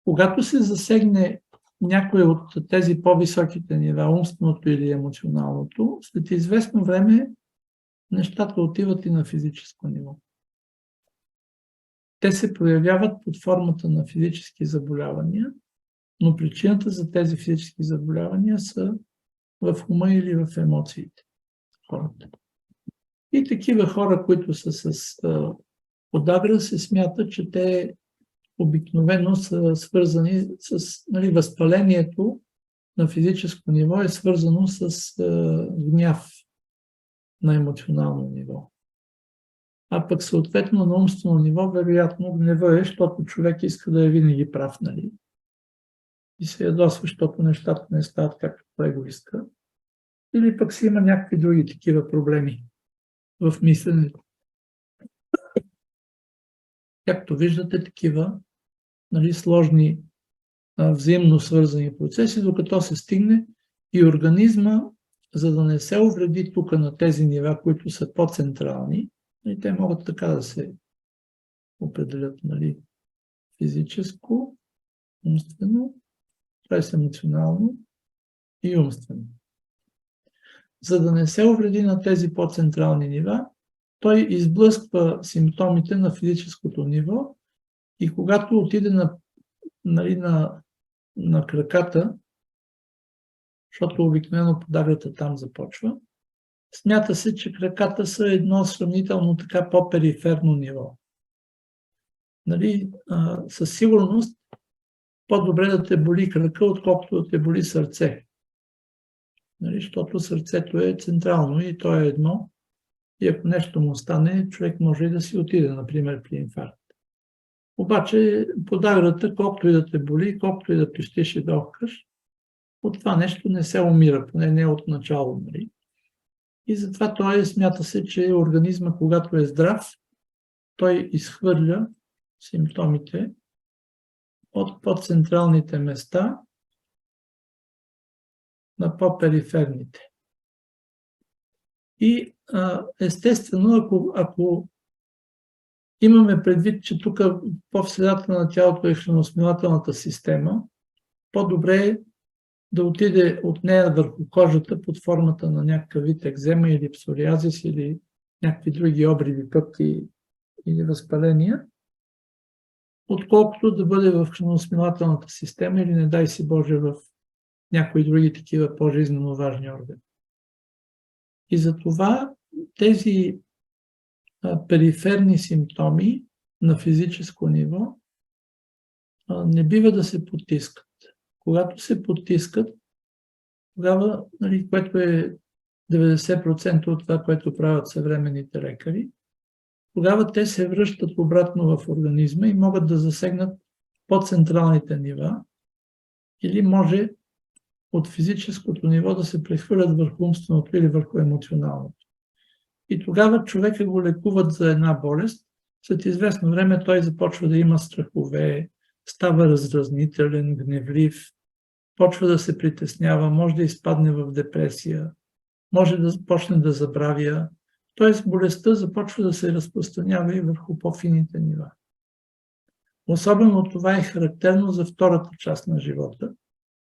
Когато се засегне някой от тези по-високите нива, умственото или емоционалното, след известно време нещата отиват и на физическо ниво. Те се проявяват под формата на физически заболявания, но причината за тези физически заболявания са в ума или в емоциите. Хората. И такива хора, които са с подагра, се смята, че те обикновено са свързани с възпалението на физическо ниво е свързано с гняв на емоционално ниво. А пък съответно на умствено ниво, вероятно гнева е, защото човек иска да е винаги прав, нали? И се ядосва, защото нещата не стават както той го иска. Или пък си има някакви други такива проблеми в мисленето. Както виждате, такива сложни, взаимно свързани процеси, докато се стигне и организма, за да не се увреди тук на тези нива, които са по-централни, и те могат така да се определят, физическо, умствено, емоционално и умствено. За да не се увреди на тези по-централни нива, той изблъсква симптомите на физическото ниво и когато отиде на краката, защото обикновено подаграта там започва, смята се, че краката са едно сравнително така по-периферно ниво. Със сигурност по-добре да те боли крака, отколкото да те боли сърце. Защото сърцето е централно и то е едно. И ако нещо му стане, човек може и да си отиде, например, при инфаркт. Обаче подаграта, колкото и да те боли, колкото и да пищиш и да охкаш, от това нещо не се умира, поне не от начало. И затова смята се, че организма, когато е здрав, той изхвърля симптомите от по-централните места на по-периферните. И естествено, ако имаме предвид, че тук по средата на тялото е храносмилателната система, по-добре е да отиде от нея върху кожата под формата на някакъв вид екзема или псориазис или някакви други обриви, пътки или възпаления, отколкото да бъде в храносмилателната система или, не дай си Боже, в някои други такива по-жизненно важни органи. И затова тези периферни симптоми на физическо ниво не бива да се потискат. Когато се потискат, тогава, което е 90% от това, което правят съвременните лекари, тогава те се връщат обратно в организма и могат да засегнат по-централните нива или може от физическото ниво да се прехвърлят върху умственото или върху емоционалното. И тогава човека го лекуват за една болест, след известно време той започва да има страхове, става раздразнителен, гневлив, почва да се притеснява, може да изпадне в депресия, може да почне да забравя. Т.е. болестта започва да се разпространява и върху по-фините нива. Особено това е характерно за втората част на живота,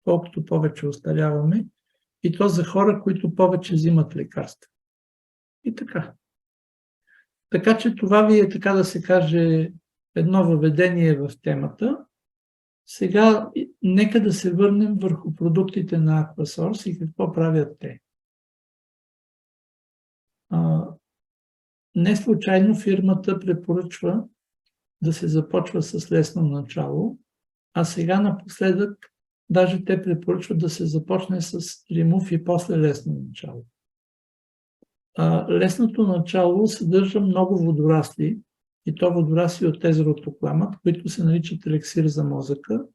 колкото повече остаряваме, и то за хора, които повече взимат лекарства. И така. Така че това ви е, така да се каже, едно въведение в темата. Сега нека да се върнем върху продуктите на Aquasource и какво правят те. Не случайно фирмата препоръчва да се започва с лесно начало, а сега напоследък даже те препоръчват да се започне с ремув и после лесно начало. Лесното начало съдържа много водорасли, и то водорасли от езерото Кламът, които се наричат елексир за мозъка,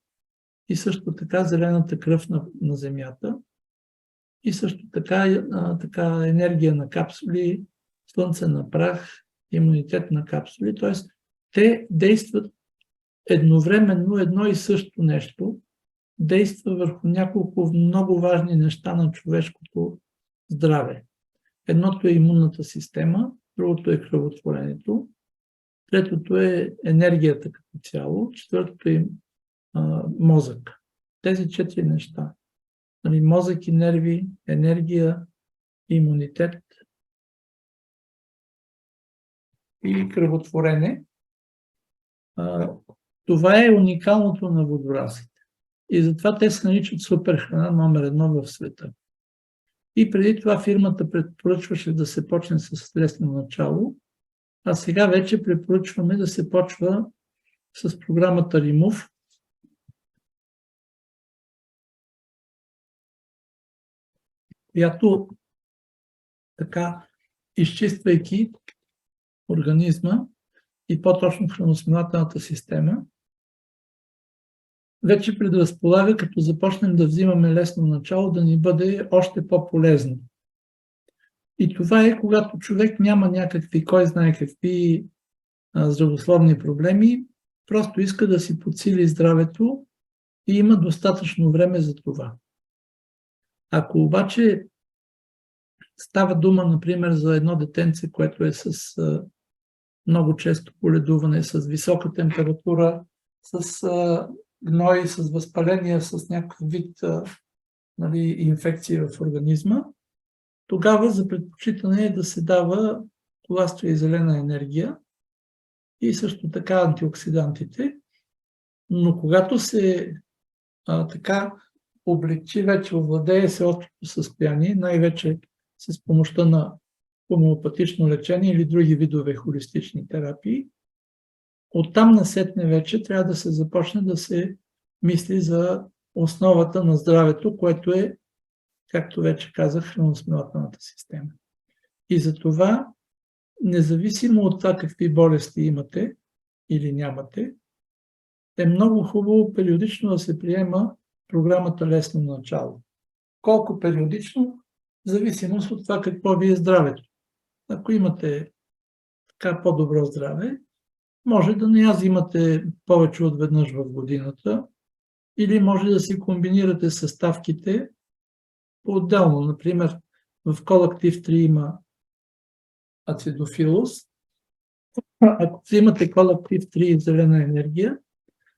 и също така зелената кръв на земята, и също така енергия на капсули, слънце на прах, имунитет на капсули. Т.е. те действат едновременно едно и също нещо, действа върху няколко много важни неща на човешкото здраве. Едното е имунната система, другото е кръвотворението, третото е енергията като цяло, четвъртото е мозък. Тези 4 неща. Нали, мозък и нерви, енергия, имунитет и кръвотворене. Това е уникалното на водораслите. И затова те се наричат суперхрана номер 1 в света. И преди това фирмата препоръчваше да се почне с лесно начало, а сега вече препоръчваме да се почва с програмата Remove, която така, изчиствайки организма и по-точно храносмилателната система, вече предразполага, като започнем да взимаме лесно начало, да ни бъде още по-полезно. И това е, когато човек няма някакви, кой знае какви здравословни проблеми, просто иска да си подсили здравето и има достатъчно време за това. Ако обаче става дума, например, за едно детенце, което е с много често боледуване, с висока температура, с гной, с възпаление, с някакъв вид инфекции в организма, тогава за предпочитане е да се дава тласта и зелена енергия и също така антиоксидантите. Но когато се така облегчи, вече овладее се острото състояние, най-вече с помощта на хомеопатично лечение или други видове холистични терапии, оттам насетне вече трябва да се започне да се мисли за основата на здравето, което е, както вече казах, храносмилателната система. И за това, независимо от това какви болести имате или нямате, е много хубаво периодично да се приема програмата лесно начало. Колко периодично? В зависимост от това какво ви е здравето. Ако имате така по-добро здраве, може да не я взимате повече от веднъж в годината, или може да си комбинирате съставките по-отделно. Например, в колактив 3 има ацидофилус. Ако взимате колактив 3 зелена енергия,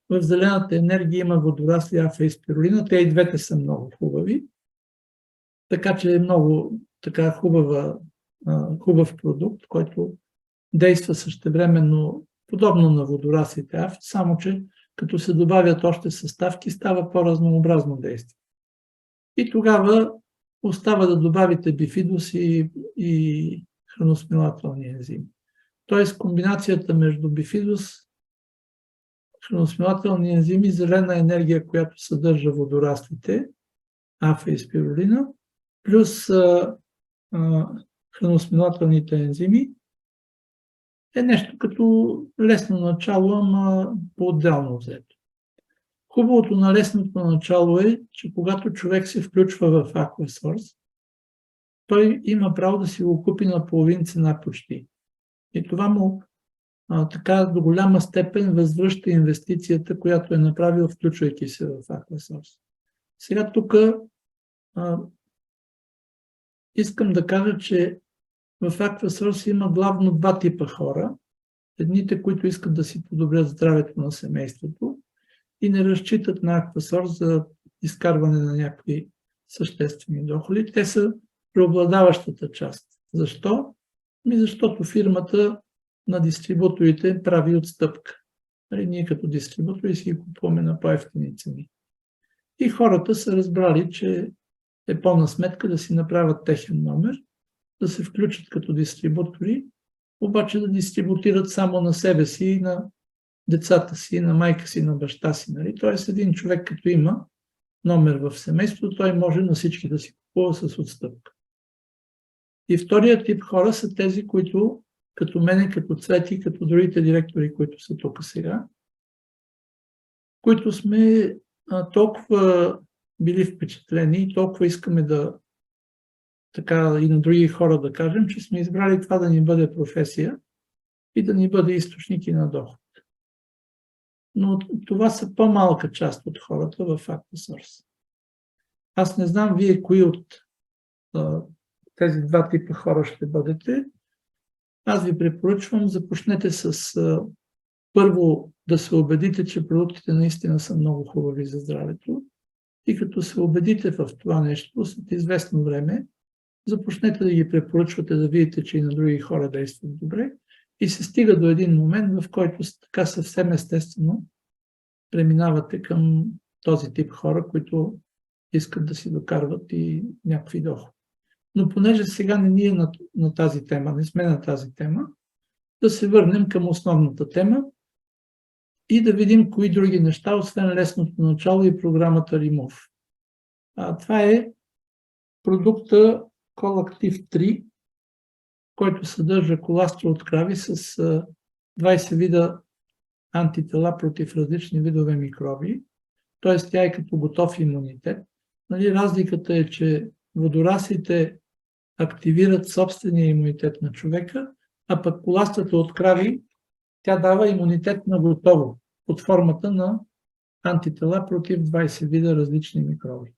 в зелената енергия има водорасли, афа и спирулина. Те и двете са много хубави. Така че е много така хубав продукт, който действа същевременно подобно на водораслите афа, само че като се добавят още съставки, става по-разнообразно действие. И тогава остава да добавите бифидус и храносмилателни ензими. Тоест комбинацията между бифидус, храносмилателни ензими, зелена енергия, която съдържа водораслите, афа и спирулина, плюс храносмилателните ензими, е нещо като лесно начало, ама по-отделно взето. Хубавото на лесното начало е, че когато човек се включва в Aquasource, той има право да си го купи на половин цена почти. И това му така до голяма степен възвръща инвестицията, която е направил, включвайки се в Aquasource. Сега тук искам да кажа, че в Aquasource има главно 2 типа хора. Едните, които искат да си подобрят здравето на семейството и не разчитат на Aquasource за изкарване на някакви съществени доходи. Те са преобладаващата част. Защо? Защото фирмата на дистрибуторите прави отстъпка. Ние като дистрибутори си ги купуваме на по-евтини цени. И хората са разбрали, че е пълна сметка да си направят техен номер, да се включат като дистрибутори, обаче да дистрибутират само на себе си и на децата си, на майка си, на баща си. Нали? Тоест един човек като има номер в семейството, той може на всички да си купува с отстъпка. И вторият тип хора са тези, които като мене, като Цвети, като другите директори, които са тук сега, които сме толкова били впечатлени и толкова искаме да така и на други хора да кажем, че сме избрали това да ни бъде професия и да ни бъде източник и на доход. Но това са по-малка част от хората в Aquasource. Аз не знам вие кои от тези 2 типа хора ще бъдете, аз ви препоръчвам, започнете с първо да се убедите, че продуктите наистина са много хубави за здравето. И като се убедите в това нещо, след известно време, започнете да ги препоръчвате, да видите, че и на други хора действат добре. И се стига до един момент, в който така съвсем естествено преминавате към този тип хора, които искат да си докарват и някакви доходи. Но понеже сега не ни е на тази тема, не сме на тази тема, да се върнем към основната тема и да видим кои други неща, освен лесното начало и програмата Remove. Това е продукта Colactive 3, който съдържа коластрол от крави с 20 вида антитела против различни видове микроби. Т.е. тя е като готов имунитет. Разликата е, че водораслите активират собствения имунитет на човека, а пък коластрата от крави, тя дава имунитет на готово, под формата на антитела против 20 вида различни микроби.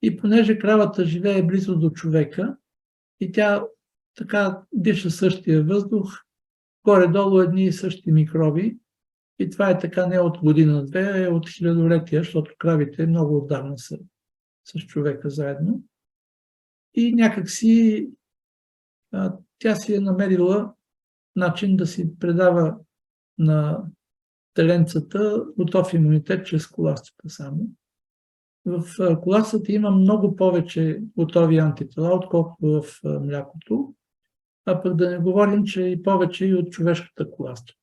И понеже кравата живее близо до човека и тя така диша същия въздух, горе-долу едни и същи микроби, и това е така не от година-две, а е от хилядолетия, защото кравите много отдавна са с човека заедно. И някакси тя си е намерила начин да си предава на теленцата готов имунитет чрез коластрата само. В коластрата има много повече готови антитела, отколкото в млякото, а пък да не говорим, че и повече и от човешката коластра.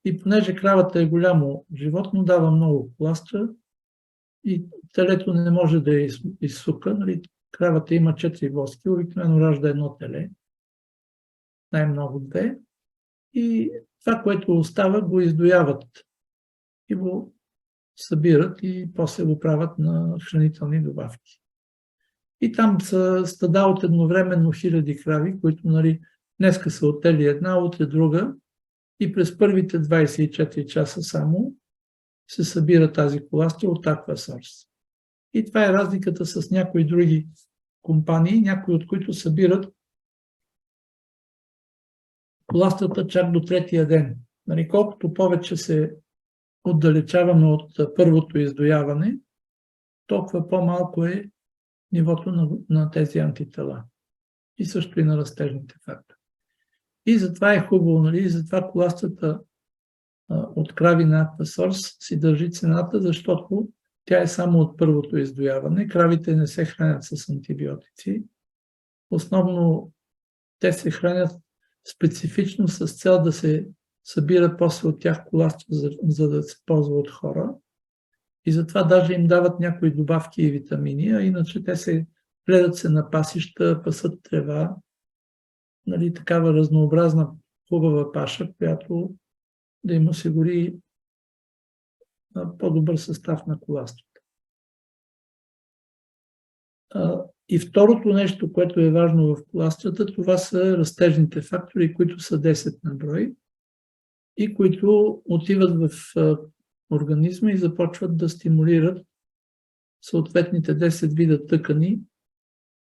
И понеже кравата е голямо животно, дава много коластра и телето не може да я изсука. Кравата има 4 воски, обикновено ражда едно теле, най-много 2. И това, което остава, го издояват и го събират и после го правят на хранителни добавки. И там са стада от едновременно хиляди крави, които днеска са отели една, утре друга, и през първите 24 часа само се събира тази коластра от Aquasource. И това е разликата с някои други компании, някои от които събират коластрата чак до третия ден. Колкото повече се отдалечаваме от първото издояване, толкова по-малко е нивото на тези антитела. И също и на растежните фактори. И затова е хубаво, и затова коластрата от крави на Aquasource си държи цената, защото тя е само от първото издояване. Кравите не се хранят с антибиотици. Основно те се хранят специфично с цел да се събира после от тях коластра, за да се ползва от хора. И затова даже им дават някои добавки и витамини, а иначе те се гледат се на пасища, пасат трева, такава разнообразна хубава паша, която да им осигури по-добър състав на коластрата. И второто нещо, което е важно в коластрата, това са растежните фактори, които са 10 на брой и които отиват в организма и започват да стимулират съответните 10 вида тъкани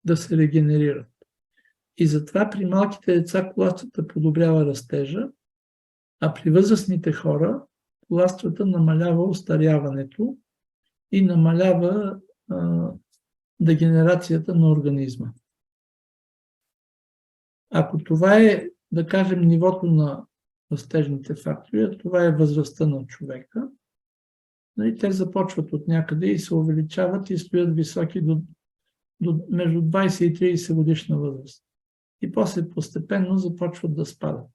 да се регенерират. И затова при малките деца коластрата подобрява растежа, а при възрастните хора коластрата намалява остаряването и намалява дегенерацията на организма. Ако това е, да кажем, нивото на растежните фактори, това е възрастта на човека, те започват от някъде и се увеличават и стоят високи до между 20 и 30 годишна възраст. И после постепенно започват да спадат.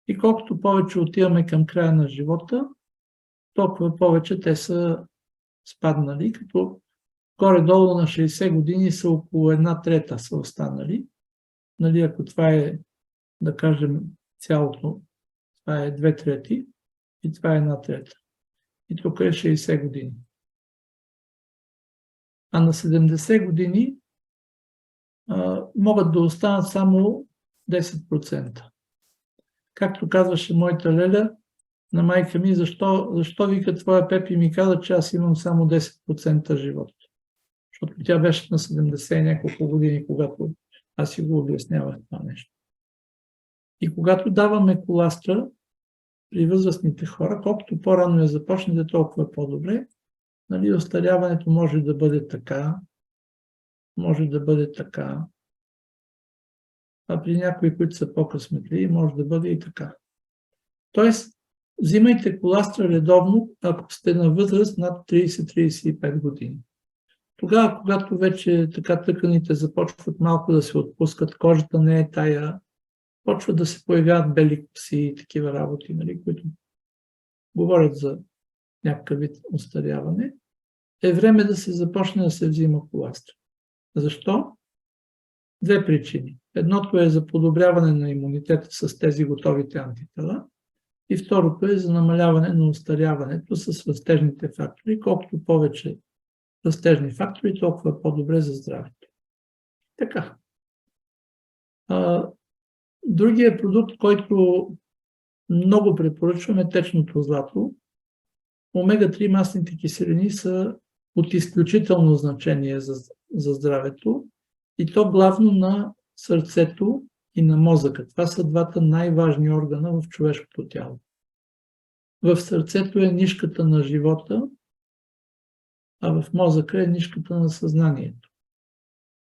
И колкото повече отиваме към края на живота, толкова повече те са спаднали, като горе-долу на 60 години са около 1/3 са останали. Ако това е, да кажем, цялото, това е 2/3 и това е 1/3. И тук е 60 години. А на 70 години могат да останат само 10%. Както казваше моята леля на майка ми, защо вика твоя Пепи ми каза, че аз имам само 10% живот. Защото тя беше на 70 и няколко години, когато Аз си го обяснявах това нещо. И когато даваме коластра при възрастните хора, колкото по-рано я започнете, толкова по-добре. Нали, остаряването може да бъде така, може да бъде така, а при някои, които са по-късметли, може да бъде и така. Тоест, взимайте коластра редовно, ако сте на възраст над 30-35 години. Тогава, когато вече така тъканите започват малко да се отпускат, кожата не е тая, почват да се появяват бели пси и такива работи, нали, които говорят за някакъв вид остаряване, е време да се започне да се взима коластра. Защо? Две причини. Едното е за подобряване на имунитета с тези готовите антитела и второто е за намаляване на остаряването с растежните фактори. Колкото повече растежни фактори, толкова по-добре за здравето. Така. Другия продукт, който много препоръчвам, е течното злато. Омега-3 масните киселини са от изключително значение за здравето и то главно на сърцето и на мозъка. Това са двата най-важни органа в човешкото тяло. В сърцето е нишката на живота, а в мозъка е нишката на съзнанието.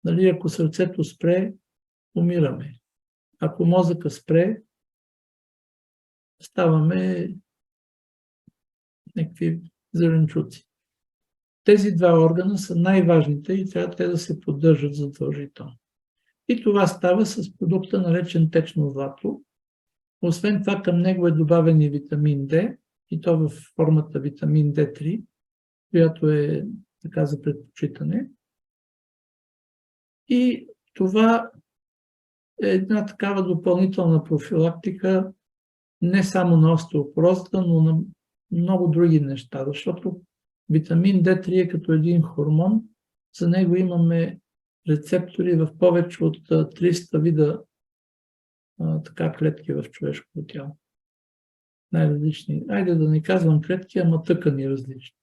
Нали, ако сърцето спре, умираме. Ако мозъка спре, ставаме някакви зеленчуци. Тези два органа са най-важните и трябва те да се поддържат задължително. И това става с продукта, наречен течно злато. Освен това, към него е добавен и витамин D, и то в формата витамин D3, която е така за предпочитане. И това е една такава допълнителна профилактика не само на остеопорозата, но на много други неща, защото витамин D3 е като един хормон. За него имаме рецептори в повече от 300 вида така клетки в човешкото тяло. Най-различни. Айде да не казвам клетки, ама тъкани различни.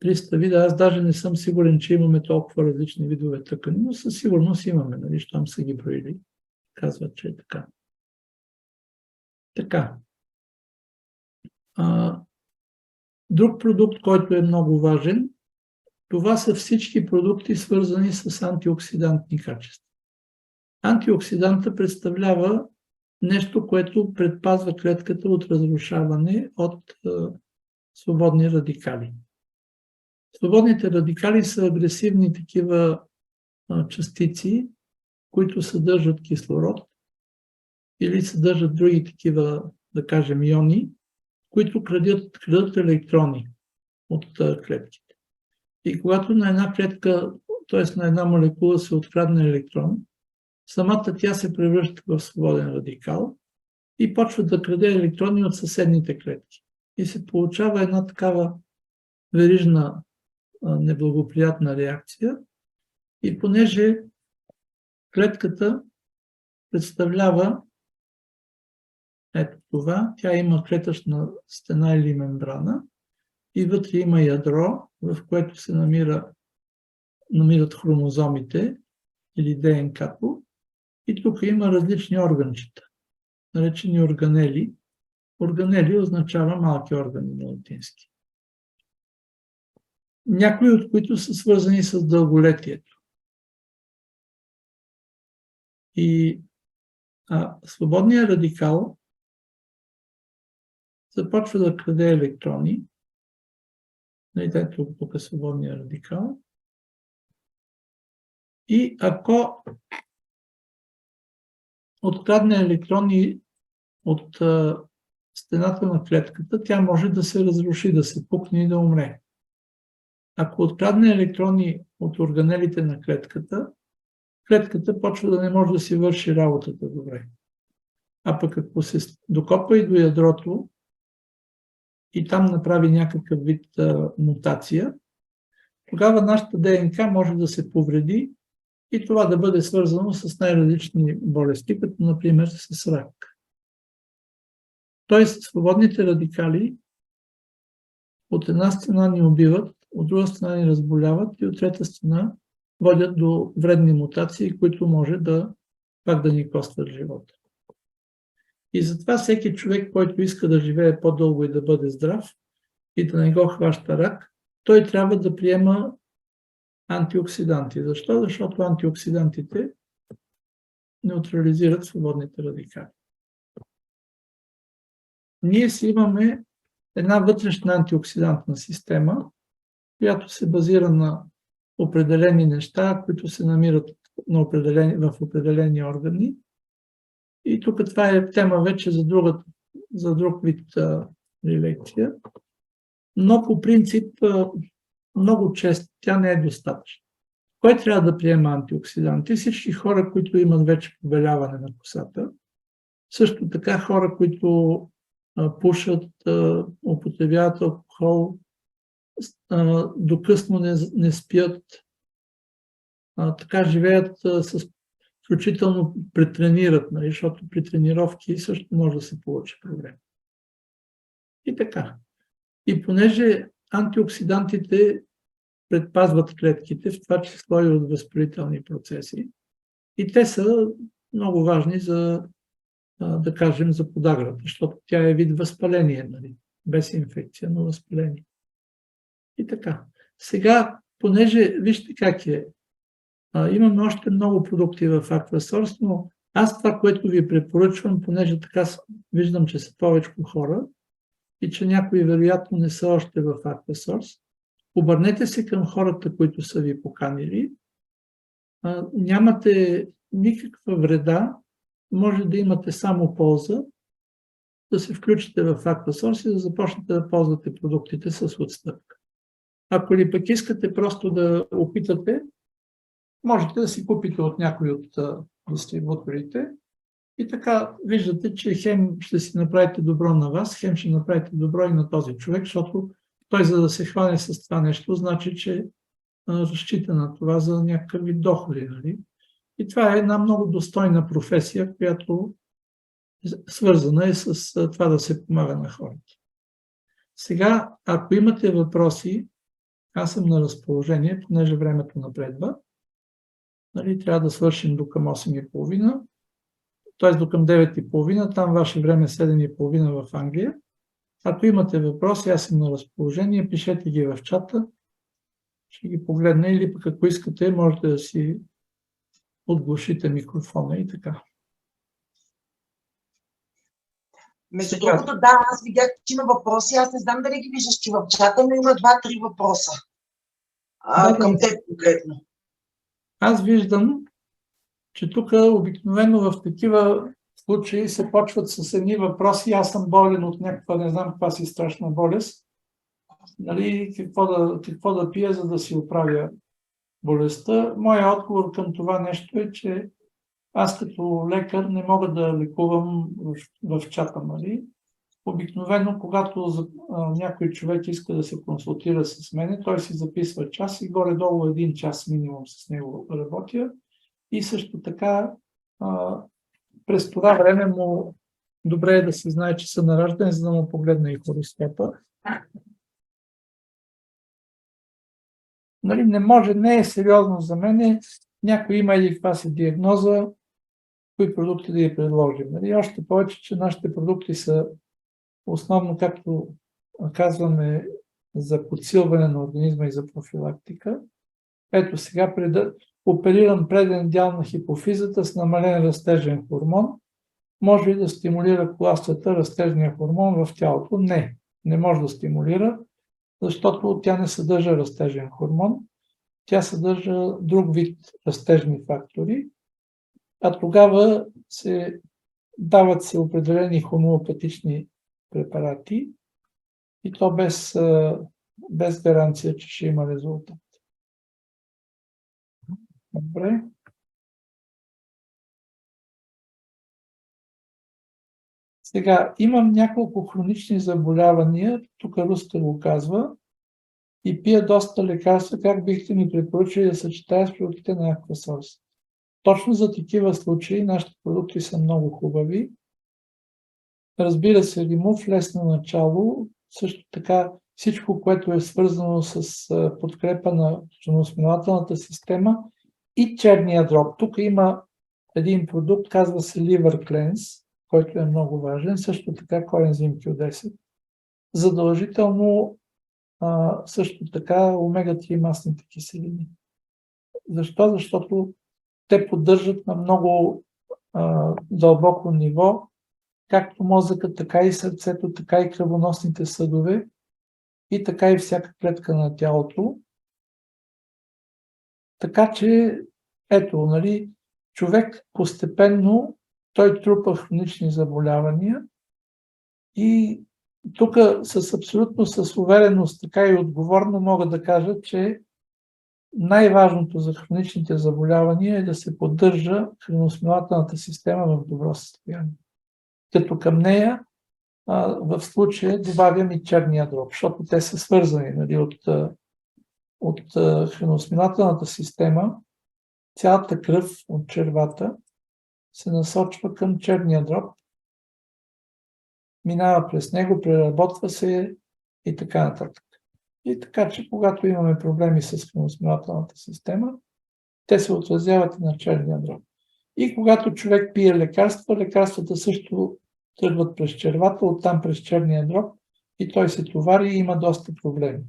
300 вида. Аз даже не съм сигурен, че имаме толкова различни видове тъкани, но със сигурност имаме, нали, щом са ги броили. Казват, че е така. Така. Друг продукт, който е много важен, това са всички продукти, свързани с антиоксидантни качества. Антиоксиданта представлява нещо, което предпазва клетката от разрушаване от свободни радикали. Свободните радикали са агресивни такива частици, които съдържат кислород или съдържат други такива, да кажем, иони, които крадат електрони от клетките. И когато на една клетка, т.е. на една молекула се открадне електрон, самата тя се превръща в свободен радикал и почва да краде електрони от съседните клетки. И се получава една такава верижна неблагоприятна реакция. И понеже клетката представлява ето това, тя има клетъчна стена или мембрана и вътре има ядро, в което се намират хромозомите или ДНК-то и тук има различни органчета, наречени органели. Органели означава малки органи на латински. Някои от които са свързани с дълголетието. И свободният радикал започва да краде електрони. Ето тук е свободния радикал. И ако открадне електрони от стената на клетката, тя може да се разруши, да се пукне и да умре. Ако открадне електрони от органелите на клетката, клетката почва да не може да си върши работата добре. А пък ако се докопа и до ядрото и там направи някакъв вид мутация, тогава нашата ДНК може да се повреди и това да бъде свързано с най-различни болести, като например с рак. Тоест, свободните радикали от една страна ни убиват, от друга страна ни разболяват и от трета страна водят до вредни мутации, които може да пак да ни костват живота. И затова всеки човек, който иска да живее по-дълго и да бъде здрав и да не го хваща рак, той трябва да приема антиоксиданти. Защо? Защото антиоксидантите неутрализират свободните радикали. Ние си имаме една вътрешна антиоксидантна система, която се базира на определени неща, които се намират в определени органи. И тук това е тема вече за друг вид лекция. Но по принцип много често тя не е достатъчна. Кой трябва да приема антиоксиданти? Всички хора, които имат вече побеляване на косата. Също така хора, които пушат, употребяват алкохол, до късно не спят, така живеят включително претренират, нали, защото при тренировки също може да се получи проблем. И така. И понеже антиоксидантите предпазват клетките, в това число и от възпалителни процеси, и те са много важни за, да кажем, за подаграта, защото тя е вид възпаление, нали, без инфекция, но възпаление. И така. Сега, понеже, вижте как е, имаме още много продукти в Aquasource, но аз това, което ви препоръчвам, понеже така виждам, че са повече хора и че някои вероятно не са още в Aquasource, обърнете се към хората, които са ви поканили. Нямате никаква вреда, може да имате само полза, да се включите в Aquasource и да започнете да ползвате продуктите с отстъпка. Ако ли пък искате просто да опитате, можете да си купите от някой от дистрибуторите и така виждате, че хем ще си направите добро на вас, хем ще направите добро и на този човек, защото той, за да се хване с това нещо, значи, че разчита на това за някакви доходи. Нали? И това е една много достойна професия, която свързана е с това да се помага на хората. Сега, ако имате въпроси, аз съм на разположение, понеже времето напредва. Нали, трябва да свършим до към 8:30, т.е. до към 9:30, там ваше време е 7:30 в Англия. Ако имате въпроси, аз съм на разположение, пишете ги в чата, ще ги погледна или пък ако искате, можете да си отглушите микрофона и така. Между другото, да, аз видях, че има въпроси, аз не знам дали ги виждаш ти в чата, но има 2-3 въпроса към теб конкретно. Аз виждам, че тук обикновено в такива случаи се почват с едни въпроси. Аз съм болен от някаква, не знам каква си страшна болест. Нали, какво да пия, за да си оправя болестта. Моя отговор към това нещо е, че аз като лекар не мога да лекувам в чата. Нали. Обикновено, когато някой човек иска да се консултира с мене, той си записва час и горе-долу 1 час минимум с него работя. И също така през това време му добре е да се знае, че са на раждане, за да му погледне и хороскопа. Нали, не е сериозно за мен. Някой има или каква си диагноза, кои продукти да я предложим. Нали, още повече, че нашите продукти са основно, както казваме, за подсилване на организма и за профилактика. Ето сега опериран преден дял на хипофизата с намален растежен хормон. Може ли да стимулира коластата, растежния хормон в тялото? Не може да стимулира, защото тя не съдържа растежен хормон. Тя съдържа друг вид растежни фактори, а тогава дават се определени хомеопатични препарати и то без гаранция, че ще има резултат. Добре. Сега, имам няколко хронични заболявания, тук Руска го казва, и пия доста лекарства, как бихте ми препоръчали да съчетая с продуктите на Aquasource? Точно за такива случаи нашите продукти са много хубави. Разбира се, Римув, лесно начало, също така всичко, което е свързано с подкрепа на храносмилателната система и черния дроб. Тук има един продукт, казва се Liver Cleanse, който е много важен, също така коензим Q10. Задължително също така омега-3 масните киселини. Защо? Защото те поддържат на много дълбоко ниво както мозъка, така и сърцето, така и кръвоносните съдове и така и всяка клетка на тялото. Така че, ето, нали, човек постепенно, той трупа хронични заболявания и тук с увереност, така и отговорно мога да кажа, че най-важното за хроничните заболявания е да се поддържа храносмилателната система в добро състояние. Като към нея в случая добавям и черния дроб, защото те са свързани, нали, от храносмилателната система. Цялата кръв от червата се насочва към черния дроб, минава през него, преработва се и така нататък. И така, че когато имаме проблеми с храносмилателната система, те се отразяват и на черния дроб. И когато човек пие лекарства, лекарствата също тръгват през червата, оттам през черния дроб и той се товари и има доста проблеми.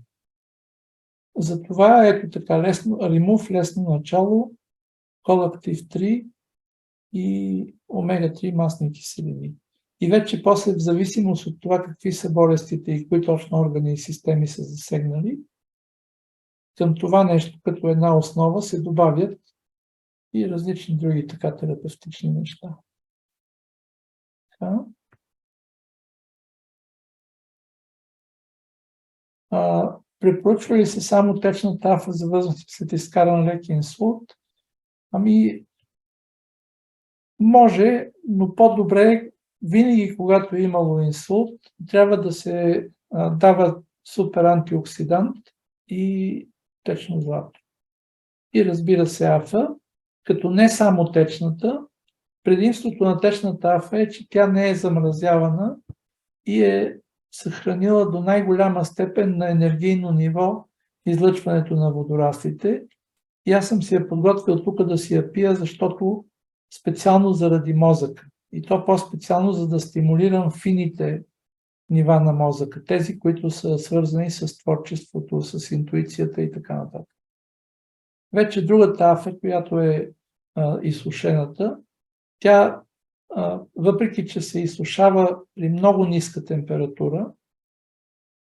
Затова ето така Ремув лесно начало, Колактив 3 и омега-3 масни киселини. И вече после, в зависимост от това какви са болестите и кои точно органи и системи са засегнали, към това нещо като една основа се добавят и различни други така терапевтични неща. Препоръчва ли се само течната афа за възрастни след изкаран лек инсулт? Ами, може, но по-добре винаги, когато е имало инсулт, трябва да се дава супер антиоксидант и течно злато. И разбира се афа, като не само течната. Предимството на течната афа е, че тя не е замразявана и е съхранила до най-голяма степен на енергийно ниво излъчването на водораслите. И аз съм си я подготвил тук да си я пия, защото специално заради мозъка. И то по-специално, за да стимулирам фините нива на мозъка. Тези, които са свързани с творчеството, с интуицията и така нататък. Вече другата афа, която е изсушената, тя, въпреки че се изсушава при много ниска температура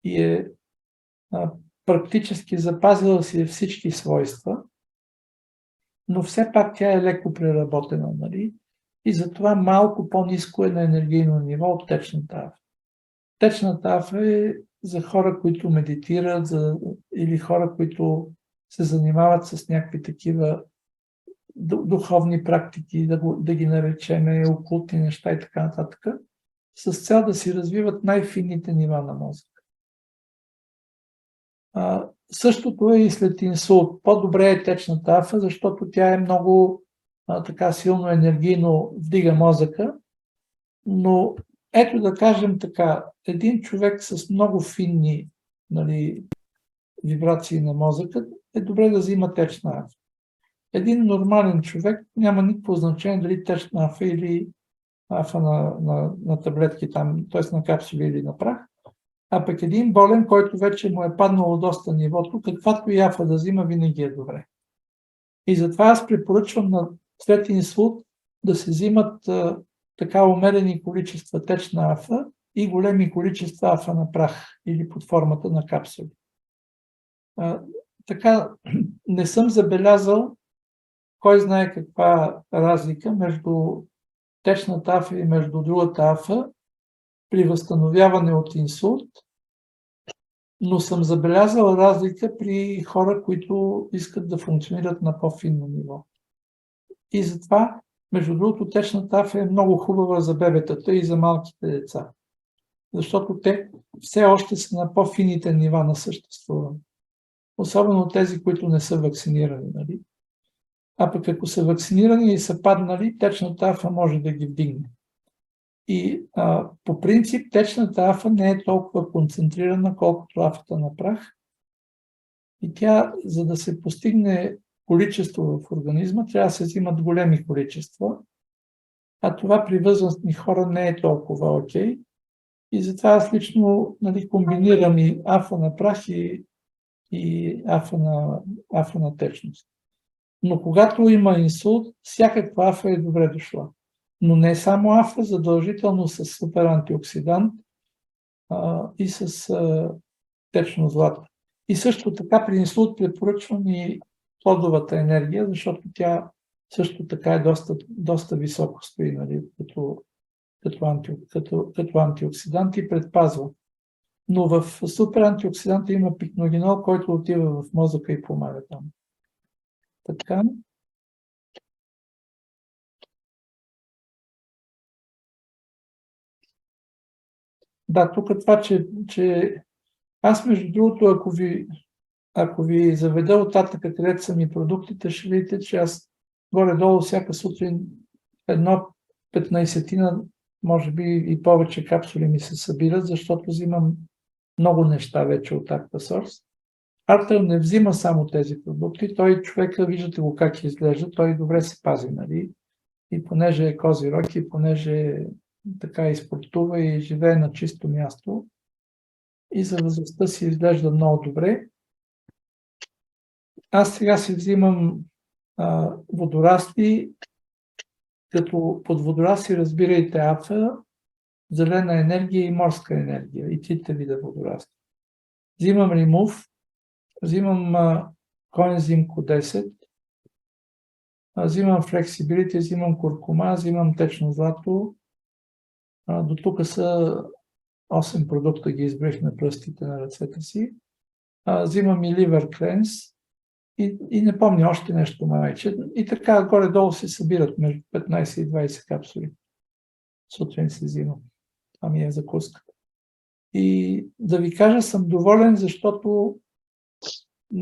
и е практически запазила си всички свойства, но все пак тя е леко преработена, нали? И затова малко по-ниско е на енергийно ниво от течната афа. Течната афа е за хора, които медитират, или хора, които се занимават с някакви такива духовни практики, да ги наречем окултни неща и така нататък, с цел да си развиват най-финните нива на мозъка. Същото е и след инсулт. По-добре е течната афа, защото тя е много така силно енергийно вдига мозъка, но ето да кажем така, един човек с много финни, нали, вибрации на мозъка е добре да взима течна афа. Един нормален човек няма никакво значение дали течна афа или афа на таблетки там, т.е. на капсули или на прах, а пък един болен, който вече му е паднало доста нивото, каквато и афа да взима, винаги е добре. И затова аз препоръчвам след инсулт да се взимат така умерени количества течна афа и големи количества афа на прах или под формата на капсули. Така, не съм забелязал кой знае каква разлика между течната афа и между другата афа при възстановяване от инсулт, но съм забелязал разлика при хора, които искат да функционират на по-финно ниво. И затова, между другото, течната афа е много хубава за бебетата и за малките деца, защото те все още са на по-фините нива на съществуване. Особено тези, които не са вакцинирани. Нали? А пък ако са вакцинирани и са паднали, течната афа може да ги вдигне. И по принцип течната афа не е толкова концентрирана, колкото афата на прах. И тя, за да се постигне количество в организма, трябва да се взимат големи количества. А това при възрастни хора не е толкова окей. И затова аз лично комбинирам и афа на прах и афа на течност. Но когато има инсулт, всякаква афа е добре дошла. Но не само афа, задължително с супер антиоксидант и с течно злато. И също така при инсулт препоръчвам и плодовата енергия, защото тя също така е доста високо стои, като антиоксидант и предпазва. Но в супер антиоксиданта има пикногенол, който отива в мозъка и помага там. Така. Да, тук това, че аз между другото, ако ви заведа оттатък, където са ми продуктите, ще видите, че аз горе-долу всяка сутрин 15-тина, може би и повече капсули ми се събират, защото взимам много неща вече от Aquasource. Артър не взима само тези продукти, той човека, виждате го как изглежда, той добре се пази, нали? И понеже е козирог, и понеже така изпортува и живее на чисто място, и за възрастта си изглежда много добре. Аз сега си взимам водорасли, като под водорасли разбирайте афа, зелена енергия и морска енергия, и трите вида водорасли. Взимам римув, взимам коензим Q10, взимам флексибилити, взимам куркума, взимам течно злато. До тук са 8 продукта, ги избрих на пръстите на ръцете си. Взимам и ливър кленс и не помня още нещо майче. И така горе-долу се събират между 15 и 20 капсули. Сутрин се взимам. Това ми е закуската. И да ви кажа, съм доволен, защото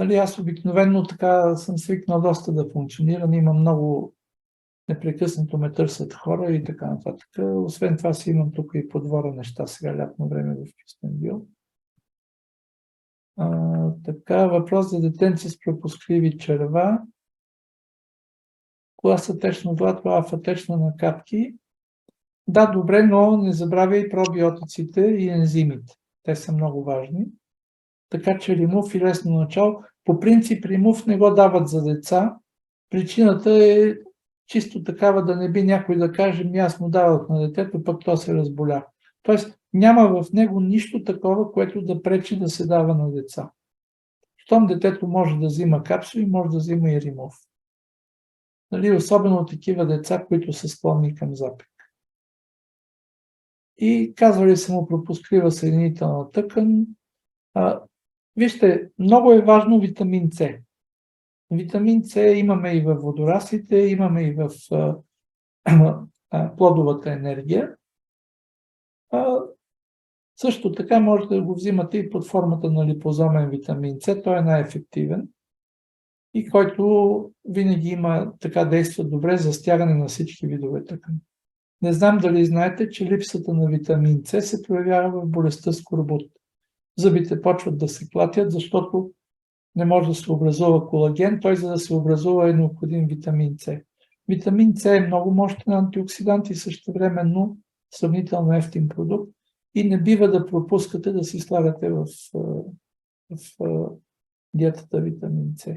аз обикновено така съм свикнал доста да функционирам. Имам много, непрекъснато ме търсят хора и така нататък. Освен това си имам тук и по двора неща, сега лятно време в Кюстендил. Така, въпрос за детенци с пропускливи черва. Класа течно злато, афа течна на капки. Да, добре, но не забравяй пробиотиците и ензимите. Те са много важни. Така че римув и лесно начало. По принцип римув не го дават за деца. Причината е чисто такава да не би някой да каже, аз му давах на детето, пък то се разболя. Тоест няма в него нищо такова, което да пречи да се дава на деца. Щом детето може да взима капсули, може да взима и римув. Особено такива деца, които са склонни към запек. И казвали се му пропусклива съединителна тъкан. Вижте, много е важно витамин С. Витамин С имаме и в водораслите, имаме и в плодовата енергия. Също така можете да го взимате и под формата на липозомен витамин С, той е най-ефективен и който винаги има така действа добре за стягане на всички видове тъкани. Не знам дали знаете, че липсата на витамин С се проявява в болестта скорбут. Зъбите почват да се клатят, защото не може да се образува колаген, той за да се образува е необходим витамин С. Витамин С е много мощен антиоксидант и същевременно сравнително евтин продукт и не бива да пропускате да си слагате в диетата витамин С.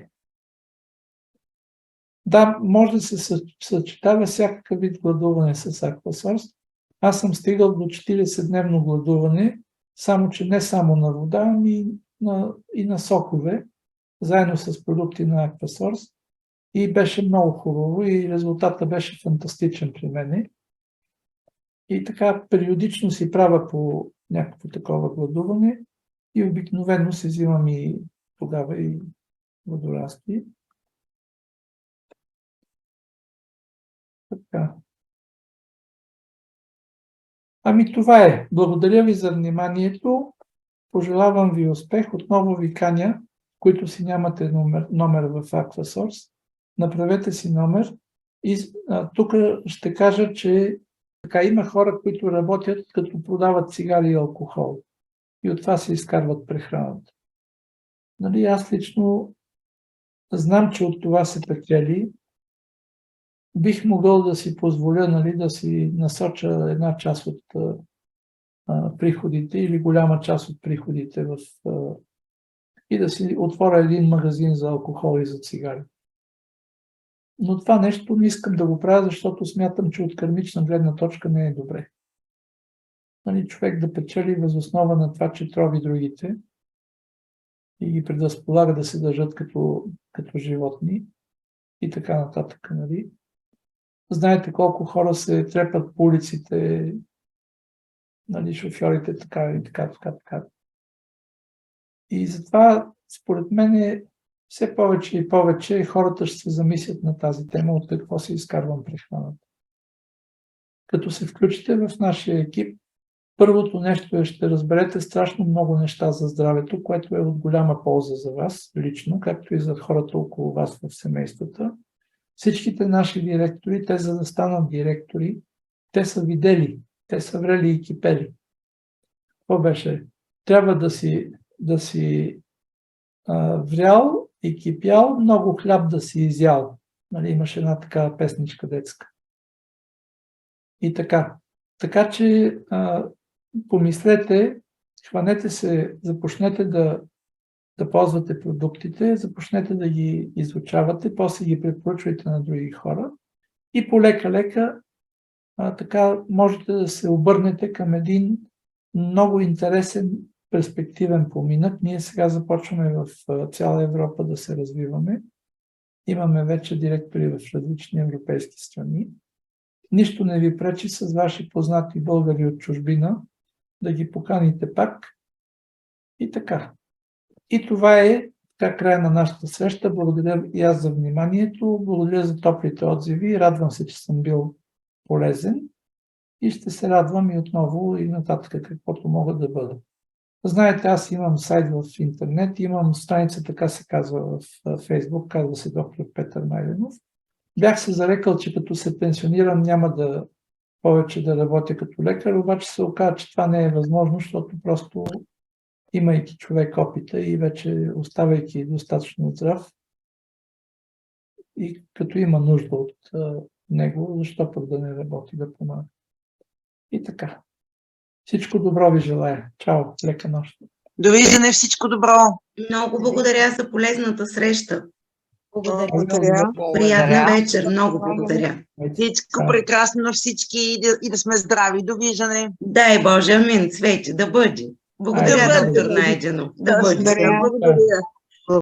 Да, може да се съчетава всякакъв вид гладуване с Aquasource. Аз съм стигал до 40-дневно гладуване, само че не само на вода, ами и на сокове, заедно с продукти на Aquasource. И беше много хубаво и резултатът беше фантастичен при мене. И така периодично си правя по някакво такова гладуване и обикновено си взимам и тогава и водорасли. Така. Ами това е. Благодаря ви за вниманието. Пожелавам ви успех. Отново ви каня, които си нямате номер в Aquasource. Направете си номер. И тук ще кажа, че Така има хора, които работят като продават цигари и алкохол. И от това се изкарват прехраната. Нали, аз лично знам, че от това се печели. Бих могъл да си позволя, нали, да си насоча една част от приходите или голяма част от приходите и да си отворя един магазин за алкохол и за цигари. Но това нещо не искам да го правя, защото смятам, че от кармична гледна точка не е добре. Нали, човек да печели въз основа на това, че трови другите и ги предразполага да се държат като животни и така нататък. Нали. Знаете колко хора се трепат по улиците, нали, шофьорите така и така. И затова, според мен, все повече и повече хората ще се замислят на тази тема, от какво се изкарвам прехраната. Като се включите в нашия екип, първото нещо е, ще разберете страшно много неща за здравето, което е от голяма полза за вас лично, както и за хората около вас в семействата. Всичките наши директори, те за да станат директори, те са видели, те са врели и кипели. Какво беше? Трябва да си врял и кипял, много хляб да си изял. Нали, имаше една такава песничка детска. И така. Така че помислете, хванете се, започнете да ползвате продуктите, започнете да ги изучавате, после ги препоръчвайте на други хора и полека-лека така можете да се обърнете към един много интересен перспективен поминък. Ние сега започваме в цяла Европа да се развиваме. Имаме вече директори в различни европейски страни. Нищо не ви пречи с ваши познати българи от чужбина да ги поканите пак. И така. И това е така края на нашата среща. Благодаря и аз за вниманието. Благодаря за топлите отзиви. Радвам се, че съм бил полезен. И ще се радвам и отново и нататък каквото мога да бъда. Знаете, аз имам сайт в интернет, имам страница, така се казва в Фейсбук, казва се доктор Петър Найденов. Бях се зарекал, че като се пенсионирам няма да повече да работя като лекар, обаче се оказа, че това не е възможно, защото просто имайки човек опита и вече оставайки достатъчно здрав и като има нужда от него, защо пък да не работи, да помага. И така. Всичко добро ви желая. Чао, лека нощ. Довиждане, всичко добро. Много благодаря за полезната среща. Благодаря. Приятна вечер. Много благодаря. Всичко прекрасно на всички и да сме здрави. Довиждане. Дай Боже, амин, Цвети, да бъде. Благодаря, доктор Найденов. Да бъде. Благодаря.